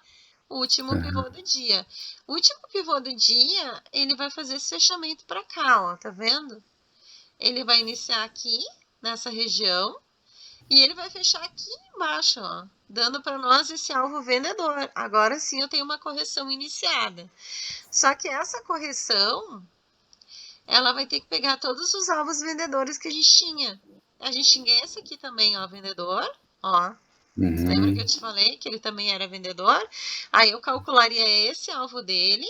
o último pivô do dia. O último pivô do dia, ele vai fazer esse fechamento para cá, ó, tá vendo? Ele vai iniciar aqui, nessa região, e ele vai fechar aqui embaixo, ó, dando para nós esse alvo vendedor. Agora sim eu tenho uma correção iniciada. Só que essa correção, ela vai ter que pegar todos os alvos vendedores que a gente tinha. A gente tinha esse aqui também, ó, vendedor, ó. Lembra que eu te falei que ele também era vendedor? Aí eu calcularia esse alvo dele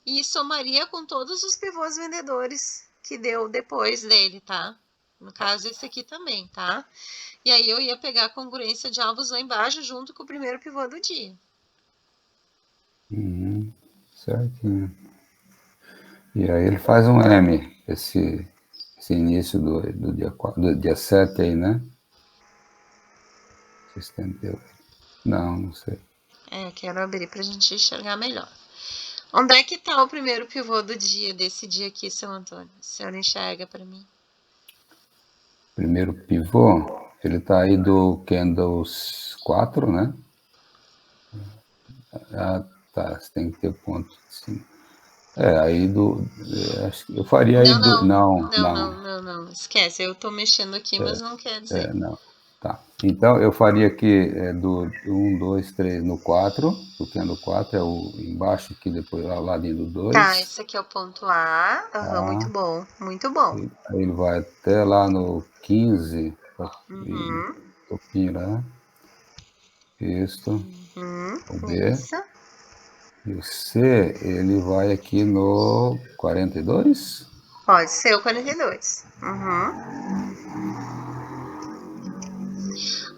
e somaria com todos os pivôs vendedores que deu depois dele, tá? No caso, esse aqui também, tá? E aí eu ia pegar a congruência de alvos lá embaixo junto com o primeiro pivô do dia. certinho. E aí ele faz um M, esse início do dia 7 aí, né? 68. Não sei. É, quero abrir pra gente enxergar melhor. Onde é que tá o primeiro pivô do dia, desse dia aqui, seu Antônio? O senhor enxerga para mim? Primeiro pivô, ele tá aí do Candles 4, né? Ah, tá, você tem que ter ponto assim. Aí acho que eu faria aí Não, do. não. Não, Não, não, não, não, não. Esquece, eu tô mexendo aqui, mas não quer dizer. não. Tá. Então eu faria aqui do 1, 2, 3 no 4, o Candle 4 é o embaixo aqui, depois lá, ladinho do Tá, 2. esse aqui é o ponto A. Aham, muito Tá. bom, muito bom. Aí ele vai até lá no 15, e no Uhum, topinho lá. Isso, o B. isso. E o C, ele vai aqui no 42? Pode ser o 42. Uhum.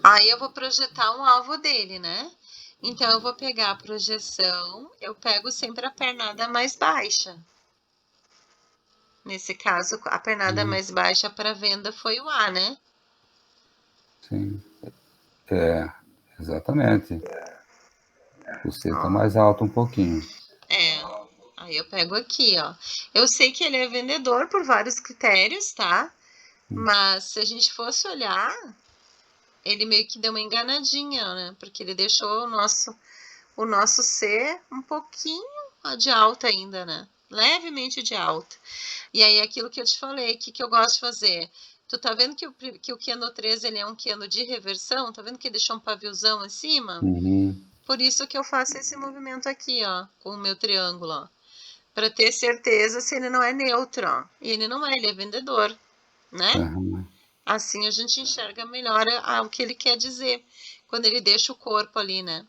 Aí eu vou projetar um alvo dele, né? Então eu vou pegar a projeção, eu pego sempre a pernada mais baixa. Nesse caso, a pernada mais baixa para venda foi o A, né? Sim. Exatamente. O C está Ó, mais alto um pouquinho. é. Aí eu pego aqui, ó. Eu sei que ele é vendedor por vários critérios, tá? Mas se a gente fosse olhar, ele meio que deu uma enganadinha, né? Porque ele deixou o nosso C um pouquinho de alta ainda, né? Levemente de alta. E aí, aquilo que eu te falei, que eu gosto de fazer? Tu tá vendo que o Keno 13 ele é um Keno de reversão? Tá vendo que ele deixou um paviozão acima? Uhum. Por isso que eu faço esse movimento aqui, ó, com o meu triângulo, ó. Pra ter certeza se ele não é neutro, ó. E ele não é, ele é vendedor, né? Uhum. Assim a gente enxerga melhor o que ele quer dizer quando ele deixa o corpo ali, né?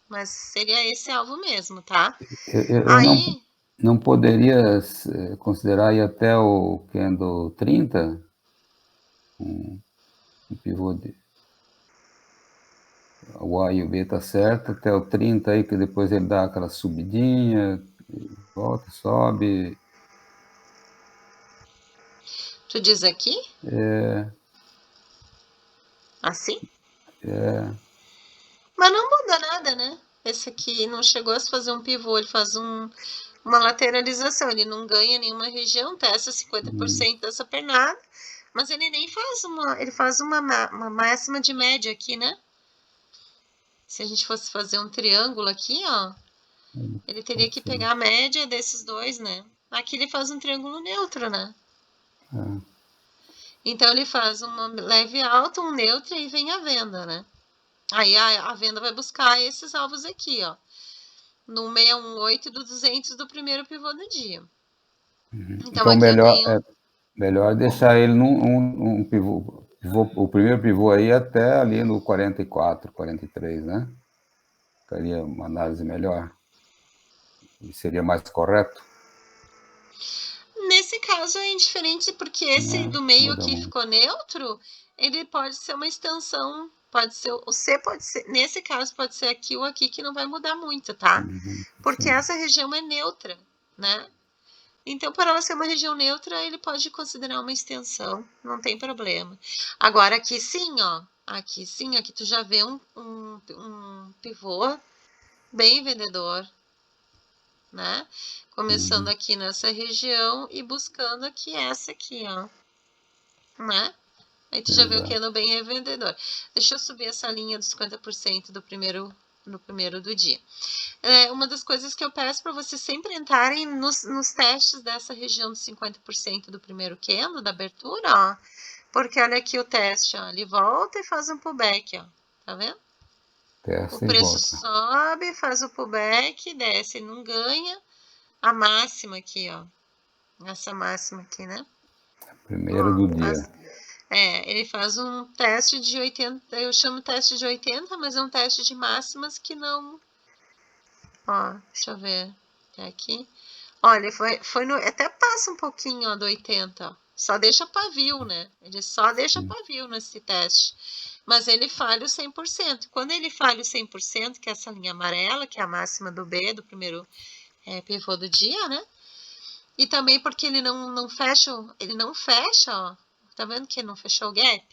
Mas seria esse alvo mesmo, tá? Eu Aí, não poderia considerar ir até o candle 30, um pivô de. O A e o B tá certo, até o 30 aí, que depois ele dá aquela subidinha, volta, sobe. tu diz aqui, assim, mas não muda nada, né? Esse aqui não chegou a fazer um pivô, ele faz uma lateralização, ele não ganha nenhuma região, testa 50% dessa pernada, mas ele nem faz ele faz uma máxima de média aqui, né? Se a gente fosse fazer um triângulo aqui, ó, ele teria que pegar a média desses dois, né? Aqui ele faz um triângulo neutro, né? Então ele faz uma leve alta, um neutro e vem a venda, né? Aí a venda vai buscar esses alvos aqui, ó. No 618 e do 200 do primeiro pivô do dia. Então Então aqui eu tenho. melhor deixar ele num o primeiro pivô aí até ali no 44, 43, né? Ficaria uma análise melhor e seria mais correto. Nesse caso é indiferente, porque esse Não do meio muda aqui muito. ficou neutro, ele pode ser uma extensão, pode ser, o C pode ser, nesse caso pode ser aqui ou aqui que não vai mudar muito, tá? Porque Sim. essa região é neutra, né? Então, para ela ser uma região neutra, ele pode considerar uma extensão, não tem problema. Agora, aqui sim, ó. Aqui sim, aqui tu já vê um pivô bem vendedor, né? Começando aqui nessa região e buscando aqui essa aqui, ó. Né? Aí tu já vê o candle bem revendedor. Deixa eu subir essa linha dos 50% no primeiro do dia. Uma das coisas que eu peço para vocês sempre entrarem nos testes dessa região dos 50% do primeiro candle, da abertura, ó. Porque olha aqui o teste, ó. Ele volta e faz um pullback, ó. Tá vendo? O preço sobe, faz o pullback, desce, ele não ganha. A máxima aqui, ó. Essa máxima aqui, né? Primeiro do dia. Ele faz um teste de 80, eu chamo teste de 80, mas é um teste de máximas que não... Ó, deixa eu ver até aqui. Olha, foi no, até passa um pouquinho, ó, do 80, ó. Só deixa pavio, né? Ele só deixa pavio nesse teste. Mas ele falha o 100%. Quando ele falha o 100%, que é essa linha amarela, que é a máxima do B, do primeiro pivô do dia, né? E também porque ele não fecha, ó. Tá vendo que ele não fechou o gap?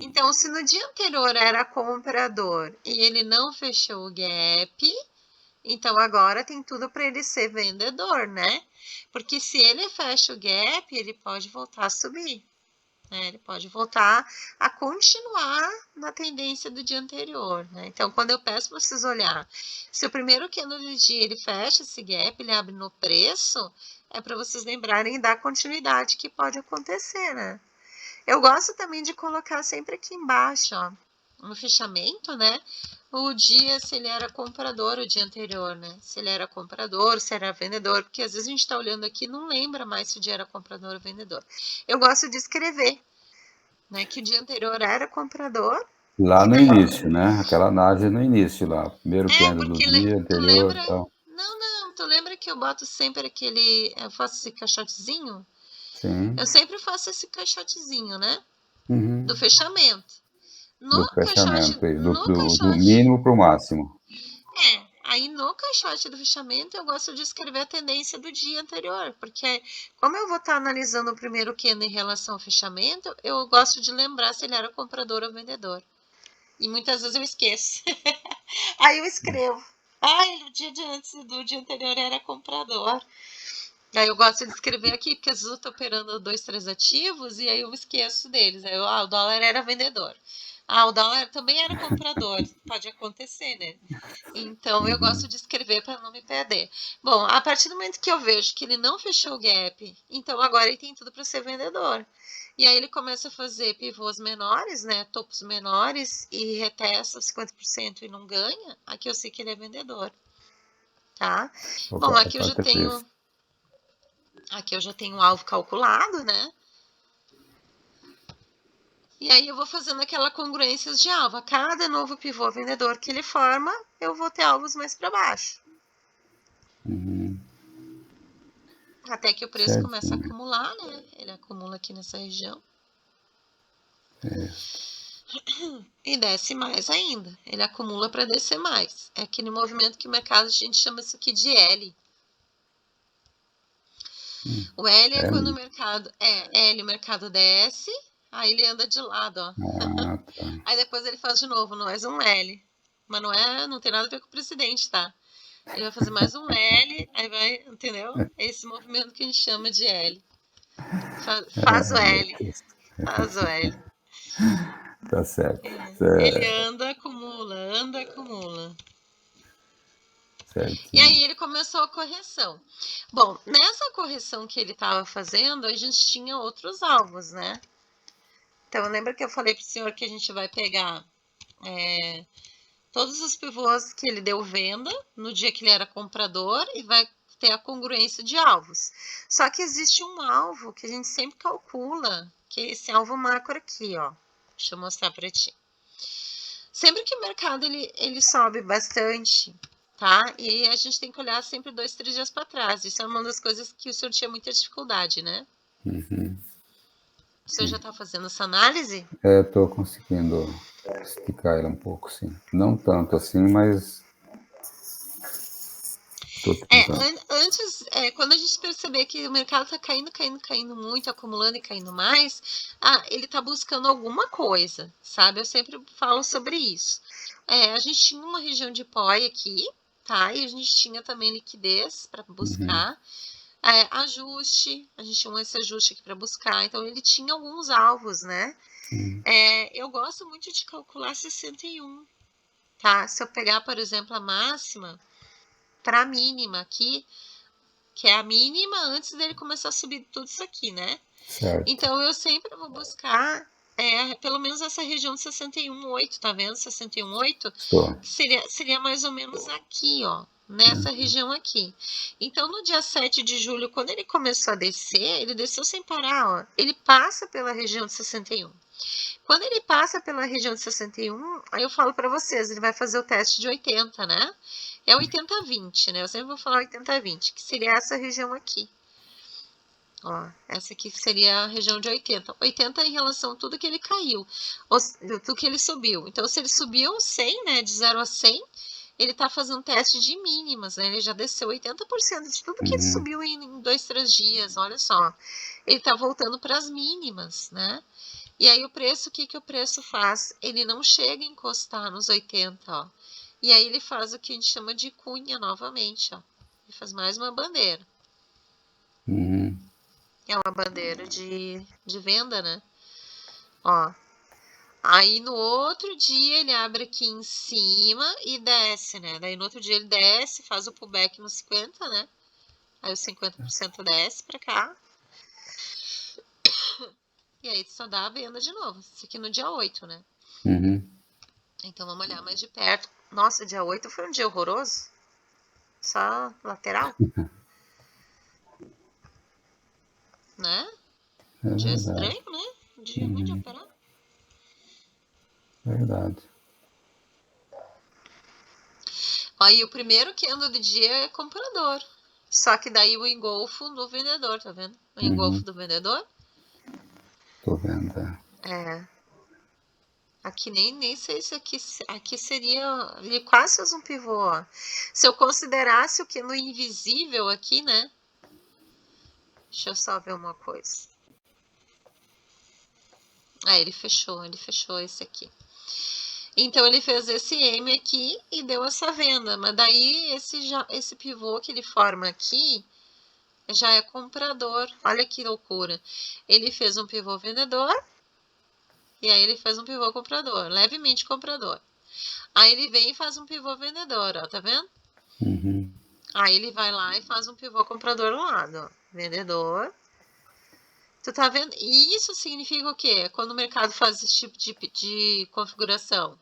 Então, se no dia anterior era comprador e ele não fechou o gap, então agora tem tudo para ele ser vendedor, né? Porque se ele fecha o gap, ele pode voltar a subir. Né? Ele pode voltar a continuar na tendência do dia anterior. Né? Então, quando eu peço para vocês olhar, se o primeiro candle do dia ele fecha esse gap, ele abre no preço, é para vocês lembrarem da continuidade que pode acontecer, né? Eu gosto também de colocar sempre aqui embaixo, ó, no fechamento, né? O dia, se ele era comprador o dia anterior, né? Se ele era comprador, se era vendedor, porque às vezes a gente tá olhando aqui e não lembra mais se o dia era comprador ou vendedor. Eu gosto de escrever, né? Que o dia anterior era comprador. Lá no início, né? Aquela análise no início lá. Primeiro candle do Porque dia tu anterior lembra... e tal. Não, tu lembra que eu boto sempre aquele... Eu faço esse caixotezinho? Sim. Eu sempre faço esse caixotezinho, né? Uhum. Do fechamento. Do No fechamento, do caixote... mínimo para o máximo. Aí no caixote do fechamento eu gosto de escrever a tendência do dia anterior, porque como eu vou estar analisando o primeiro candle em relação ao fechamento, eu gosto de lembrar se ele era comprador ou vendedor. E muitas vezes eu esqueço. Aí eu escrevo. O dia de antes do dia anterior era comprador. Aí eu gosto de escrever aqui, porque às vezes eu estou operando 2, 3 ativos e aí eu esqueço deles. Aí o dólar era vendedor. O dólar também era comprador. Pode acontecer, né? Então eu gosto de escrever para não me perder. Bom, a partir do momento que eu vejo que ele não fechou o gap, então agora ele tem tudo para ser vendedor. E aí ele começa a fazer pivôs menores, né? Topos menores e retesta 50% e não ganha. Aqui eu sei que ele é vendedor. Tá? Bom, aqui eu já tenho um alvo calculado, né? E aí eu vou fazendo aquela congruência de alvo. A cada novo pivô vendedor que ele forma, eu vou ter alvos mais para baixo. Até que o preço começa a acumular, né? Ele acumula aqui nessa região. E desce mais ainda. Ele acumula para descer mais. É aquele movimento que o mercado, a gente chama isso aqui de L. O L é quando o mercado... L, o mercado desce, aí ele anda de lado, ó. Aí depois ele faz de novo, mais um L. Mas não tem nada a ver com o presidente, tá? Ele vai fazer mais um L, aí vai, entendeu? É esse movimento que a gente chama de L. Faz o L. Faz o L. Tá certo. Ele anda, acumula. Certinho. E aí ele começou a correção. Bom, nessa correção que ele estava fazendo, a gente tinha outros alvos, né? Então, lembra que eu falei para o senhor que a gente vai pegar todos os pivôs que ele deu venda no dia que ele era comprador e vai ter a congruência de alvos. Só que existe um alvo que a gente sempre calcula, que é esse alvo macro aqui, ó. Deixa eu mostrar para ti. Sempre que o mercado ele sobe bastante, tá? E a gente tem que olhar sempre 2, 3 dias para trás. Isso é uma das coisas que o senhor tinha muita dificuldade, né? O senhor já está fazendo essa análise? Estou conseguindo esticar ela um pouco, sim. Não tanto assim, mas Estou pensando. Antes, quando a gente perceber que o mercado está caindo muito, acumulando e caindo mais, ele está buscando alguma coisa, sabe? Eu sempre falo sobre isso. A gente tinha uma região de POI aqui, tá? E a gente tinha também liquidez para buscar. Ajuste, a gente tinha esse ajuste aqui para buscar. Então, ele tinha alguns alvos, né? Eu gosto muito de calcular 61, tá? Se eu pegar, por exemplo, a máxima para a mínima aqui, que é a mínima antes dele começar a subir tudo isso aqui, né? Certo. Então, eu sempre vou buscar pelo menos essa região de 61,8, tá vendo? 61,8 Estou. seria mais ou menos aqui, ó, nessa região aqui. Então, no dia 7 de julho, quando ele começou a descer, ele desceu sem parar, ó. Ele passa pela região de 61. Quando ele passa pela região de 61, aí eu falo para vocês, ele vai fazer o teste de 80, né? É 80-20, né? Eu sempre vou falar 80-20, que seria essa região aqui. Ó, essa aqui seria a região de 80. 80 em relação a tudo que ele caiu, tudo que ele subiu. Então, se ele subiu 100, né, de 0 a 100, ele tá fazendo teste de mínimas, né? Ele já desceu 80% de tudo que ele subiu em 2, 3 dias, olha só. Ele tá voltando para as mínimas, né? E aí o preço, o que que o preço faz? Ele não chega a encostar nos 80, ó. E aí ele faz o que a gente chama de cunha novamente, ó. Ele faz mais uma bandeira. É uma bandeira de venda, né? Ó. Aí no outro dia ele abre aqui em cima e desce, né? Daí no outro dia ele desce, faz o pullback no 50, né? Aí o 50% desce pra cá. E aí só dá a venda de novo. Isso aqui no dia 8, né? Então vamos olhar mais de perto. Nossa, dia 8 foi um dia horroroso. Só lateral. Né? É Dia verdade. estranho, né? Dia ruim de operar. Verdade. Aí o primeiro candle do dia é comprador. Só que daí o engolfo do vendedor, tá vendo? O engolfo do vendedor. Estou vendo. Aqui nem sei se aqui seria. Ele quase faz um pivô, ó. Se eu considerasse o que no invisível aqui, né? Deixa eu só ver uma coisa. Ele fechou esse aqui. Então ele fez esse M aqui e deu essa venda. Mas daí esse pivô que ele forma aqui já é comprador. Olha que loucura. Ele fez um pivô vendedor e aí ele fez um pivô comprador, levemente comprador. Aí ele vem e faz um pivô vendedor, ó, tá vendo? Aí ele vai lá e faz um pivô comprador no lado, ó. Vendedor. Tu tá vendo? E isso significa o quê? Quando o mercado faz esse tipo de configuração. O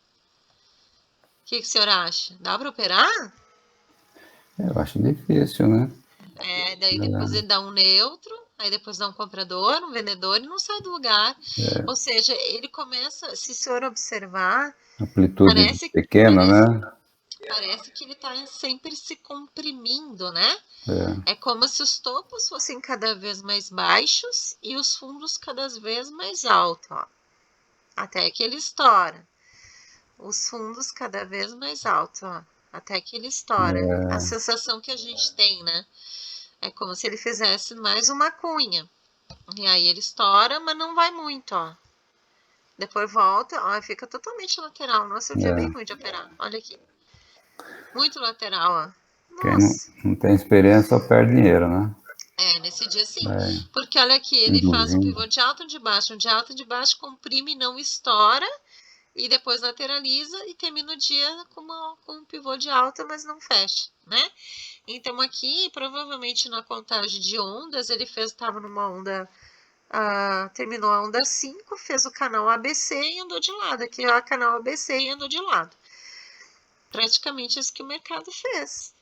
que o senhor acha? Dá para operar? Eu acho difícil, né? Daí depois ele dá um neutro, aí depois dá um comprador, um vendedor e não sai do lugar. Ou seja, ele começa, se o senhor observar, Amplitude pequena, né? Parece que ele está sempre se comprimindo, né? É como se os topos fossem cada vez mais baixos e os fundos cada vez mais altos, ó. Até que ele estoura. Os fundos cada vez mais altos, ó. Até que ele estoura. A sensação que a gente tem, né? É como se ele fizesse mais uma cunha. E aí ele estoura, mas não vai muito, ó. Depois volta, ó, fica totalmente lateral. Nossa, eu dia bem ruim de operar. Olha aqui. Muito lateral, ó. Quem não tem experiência só perde dinheiro, né? Nesse dia sim. Porque olha aqui, ele faz um pivô de alta de baixo, comprime, não estoura, e depois lateraliza e termina o dia com um pivô de alta, mas não fecha, né? Então aqui, provavelmente na contagem de ondas, ele estava numa onda, terminou a onda 5, fez o canal ABC e andou de lado. Aqui é o canal ABC e andou de lado. Praticamente isso que o mercado fez.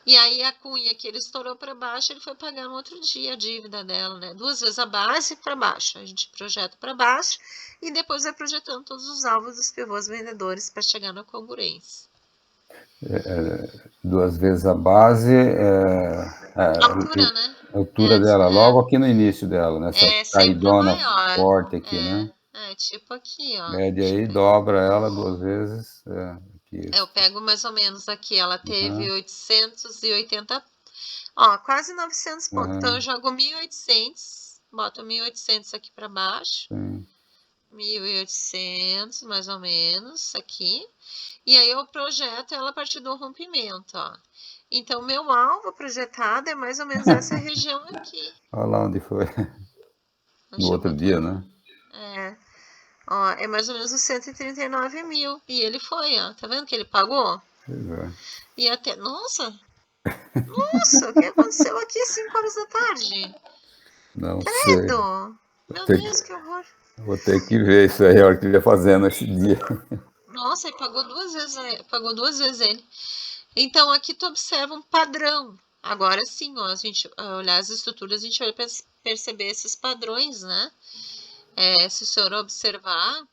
E aí a cunha que ele estourou para baixo, ele foi pagar no outro dia a dívida dela, né? 2 vezes a base para baixo. A gente projeta para baixo e depois vai projetando todos os alvos dos pivôs vendedores para chegar na congruência. 2 vezes a base, altura, né? A altura dela, logo aqui no início dela, né? Essa caidona forte aqui, né? Tipo aqui, ó. Mede aí, dobra ela 2 vezes. Eu Isso. pego mais ou menos aqui, ela teve Aham, 880, ó, quase 900 pontos. Então eu aham, jogo 1.800, boto 1.800 aqui para baixo, sim. 1.800 mais ou menos aqui. E aí eu projeto ela a partir do rompimento, ó. Então meu alvo projetado é mais ou menos essa região aqui. Olha lá onde foi. No Deixa eu outro botar. dia, né? É, ó, é mais ou menos os 139 mil. E ele foi, ó. Tá vendo que ele pagou? Pois é. E até. Nossa, o que aconteceu aqui às 5 horas da tarde? Não sei. Credo! Meu Ter Deus, que- que horror! Vou ter que ver isso aí, a hora que ele ia fazendo esse dia. Nossa, ele pagou 2 vezes ele. Então aqui tu observa um padrão. Agora sim, ó, a gente olhar as estruturas, a gente vai perceber esses padrões, né? Se o senhor observar,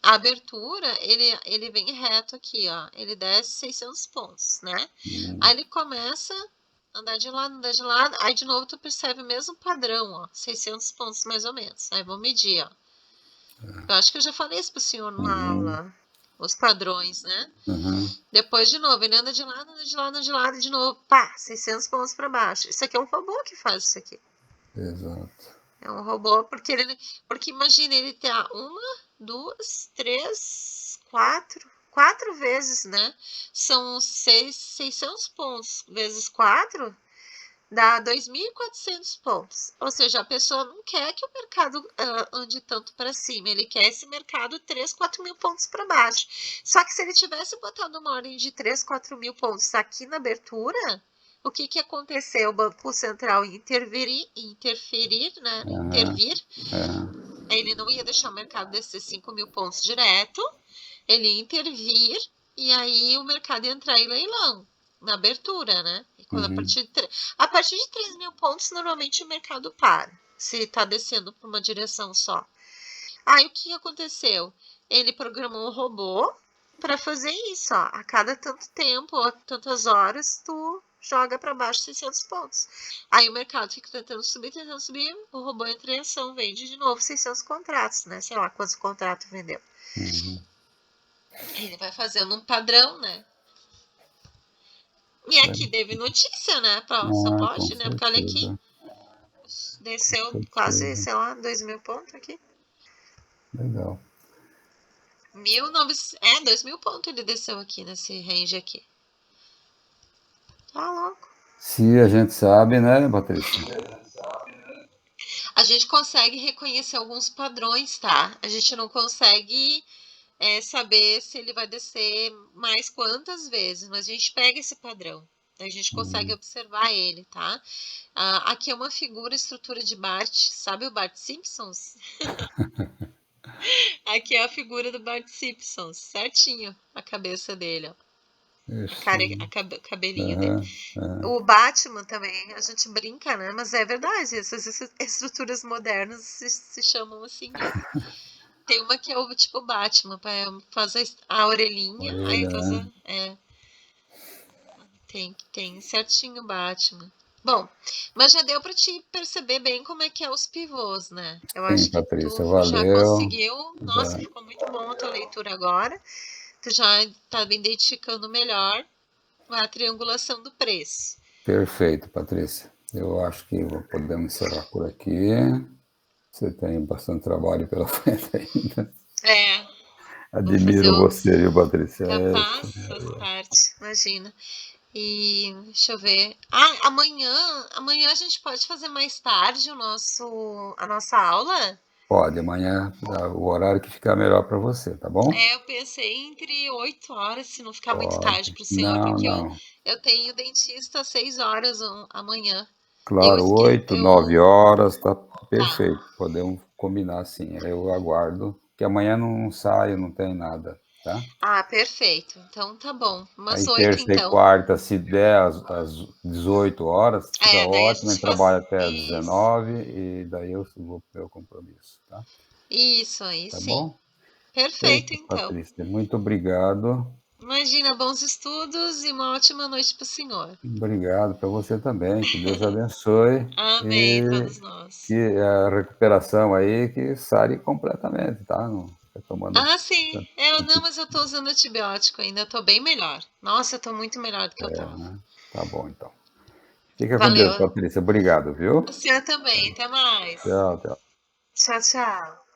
a abertura, ele vem reto aqui, ó. Ele desce 600 pontos, né? Aí ele começa a andar de lado. Aí de novo tu percebe o mesmo padrão, ó. 600 pontos mais ou menos. Aí vou medir, ó. Eu acho que eu já falei isso pro senhor na Uhum, aula. Os padrões, né? uhum, Depois de novo, ele anda de lado, anda de lado, anda de lado, e de novo, pá, 600 pontos para baixo. Isso aqui é um robô que faz isso aqui. exato. É um robô, porque imagina, ele tem uma, duas, três, quatro vezes, né? São 600 pontos vezes 4 dá 2.400 pontos. Ou seja, a pessoa não quer que o mercado ande tanto para cima, ele quer esse mercado 3, 4 mil pontos para baixo. Só que se ele tivesse botado uma ordem de 3, 4 mil pontos aqui na abertura, o que, que aconteceu? O Banco Central interferir, né? Aham, Intervir. aham, Ele não ia deixar o mercado descer 5 mil pontos direto, ele ia intervir e aí o mercado ia entrar em leilão na abertura, né? E quando uhum, a partir de 3 mil pontos, normalmente o mercado para, se está descendo para uma direção só. Aí o que aconteceu? Ele programou um robô para fazer isso, ó. A cada tanto tempo, ou tantas horas, tu joga para baixo 600 pontos. Aí o mercado fica tentando subir, o robô entra em ação, vende de novo 600 contratos, né? Sei lá quantos contratos vendeu. uhum. Ele vai fazendo um padrão, né? E aqui teve notícia, né? Só Ah, com pode, né? Porque olha aqui, certeza, desceu com quase, certeza. sei lá, 2 mil pontos aqui. Legal. 2 mil pontos ele desceu aqui nesse range aqui. Tá louco. Se a gente sabe, né, Patrícia? A gente consegue reconhecer alguns padrões, tá? A gente não consegue saber se ele vai descer mais quantas vezes, mas a gente pega esse padrão. A gente consegue Uhum. observar ele, tá? Aqui é uma figura, estrutura de Bart. Sabe o Bart Simpsons? Aqui é a figura do Bart Simpsons, certinho a cabeça dele, ó. Isso. Cabelinho dele. Aham, aham. O Batman também, a gente brinca, né? Mas é verdade, essas estruturas modernas se chamam assim mesmo. Tem uma que é o tipo Batman, faz a orelhinha, aí Orelha, faz né? tem certinho o Batman. Bom, mas já deu para te perceber bem como é que é os pivôs, né? Eu Sim, acho que Patrícia, tu já valeu. conseguiu. Nossa, Já. ficou muito bom a tua leitura agora. Tu já está identificando melhor a triangulação do preço. Perfeito, Patrícia. Eu acho que podemos encerrar por aqui. Você tem bastante trabalho pela frente ainda. É, vou fazer Admiro o você, viu, Patrícia? capaz, faz parte, imagina. E deixa eu ver. Amanhã a gente pode fazer mais tarde a nossa aula? Pode, amanhã o horário que ficar melhor para você, tá bom? Eu pensei entre 8 horas, se não ficar muito tarde Pode. para o senhor, Não, porque eu, não. eu tenho dentista às 6 horas amanhã. Eu Claro, esque... 8, eu 9 horas, tá Tá. perfeito. Podemos combinar assim. Eu aguardo, que amanhã não saio, não tem nada, tá? Perfeito. Então tá bom. Aí Umas 8 terça e então. quarta, se der às 18 horas, fica Daí a ótimo, a gente gente faz trabalha até às isso. 19 e daí eu vou pro meu compromisso, tá? Isso aí Tá sim. bom? Perfeito, Feito, então. Patrícia. Muito obrigado. Imagina, bons estudos e uma ótima noite para o senhor. Obrigado para você também. Que Deus abençoe Amém, e todos nós. que a recuperação aí que sare completamente, tá? Vai tomando. Ah, sim. Não, mas eu tô usando antibiótico ainda, eu tô bem melhor. Nossa, eu tô muito melhor do que eu tava. Né? Tá bom, então. Fica com Deus, Valeu. Patrícia. Obrigado, viu? A senhora também. Até mais. Tchau, tchau. Tchau, tchau.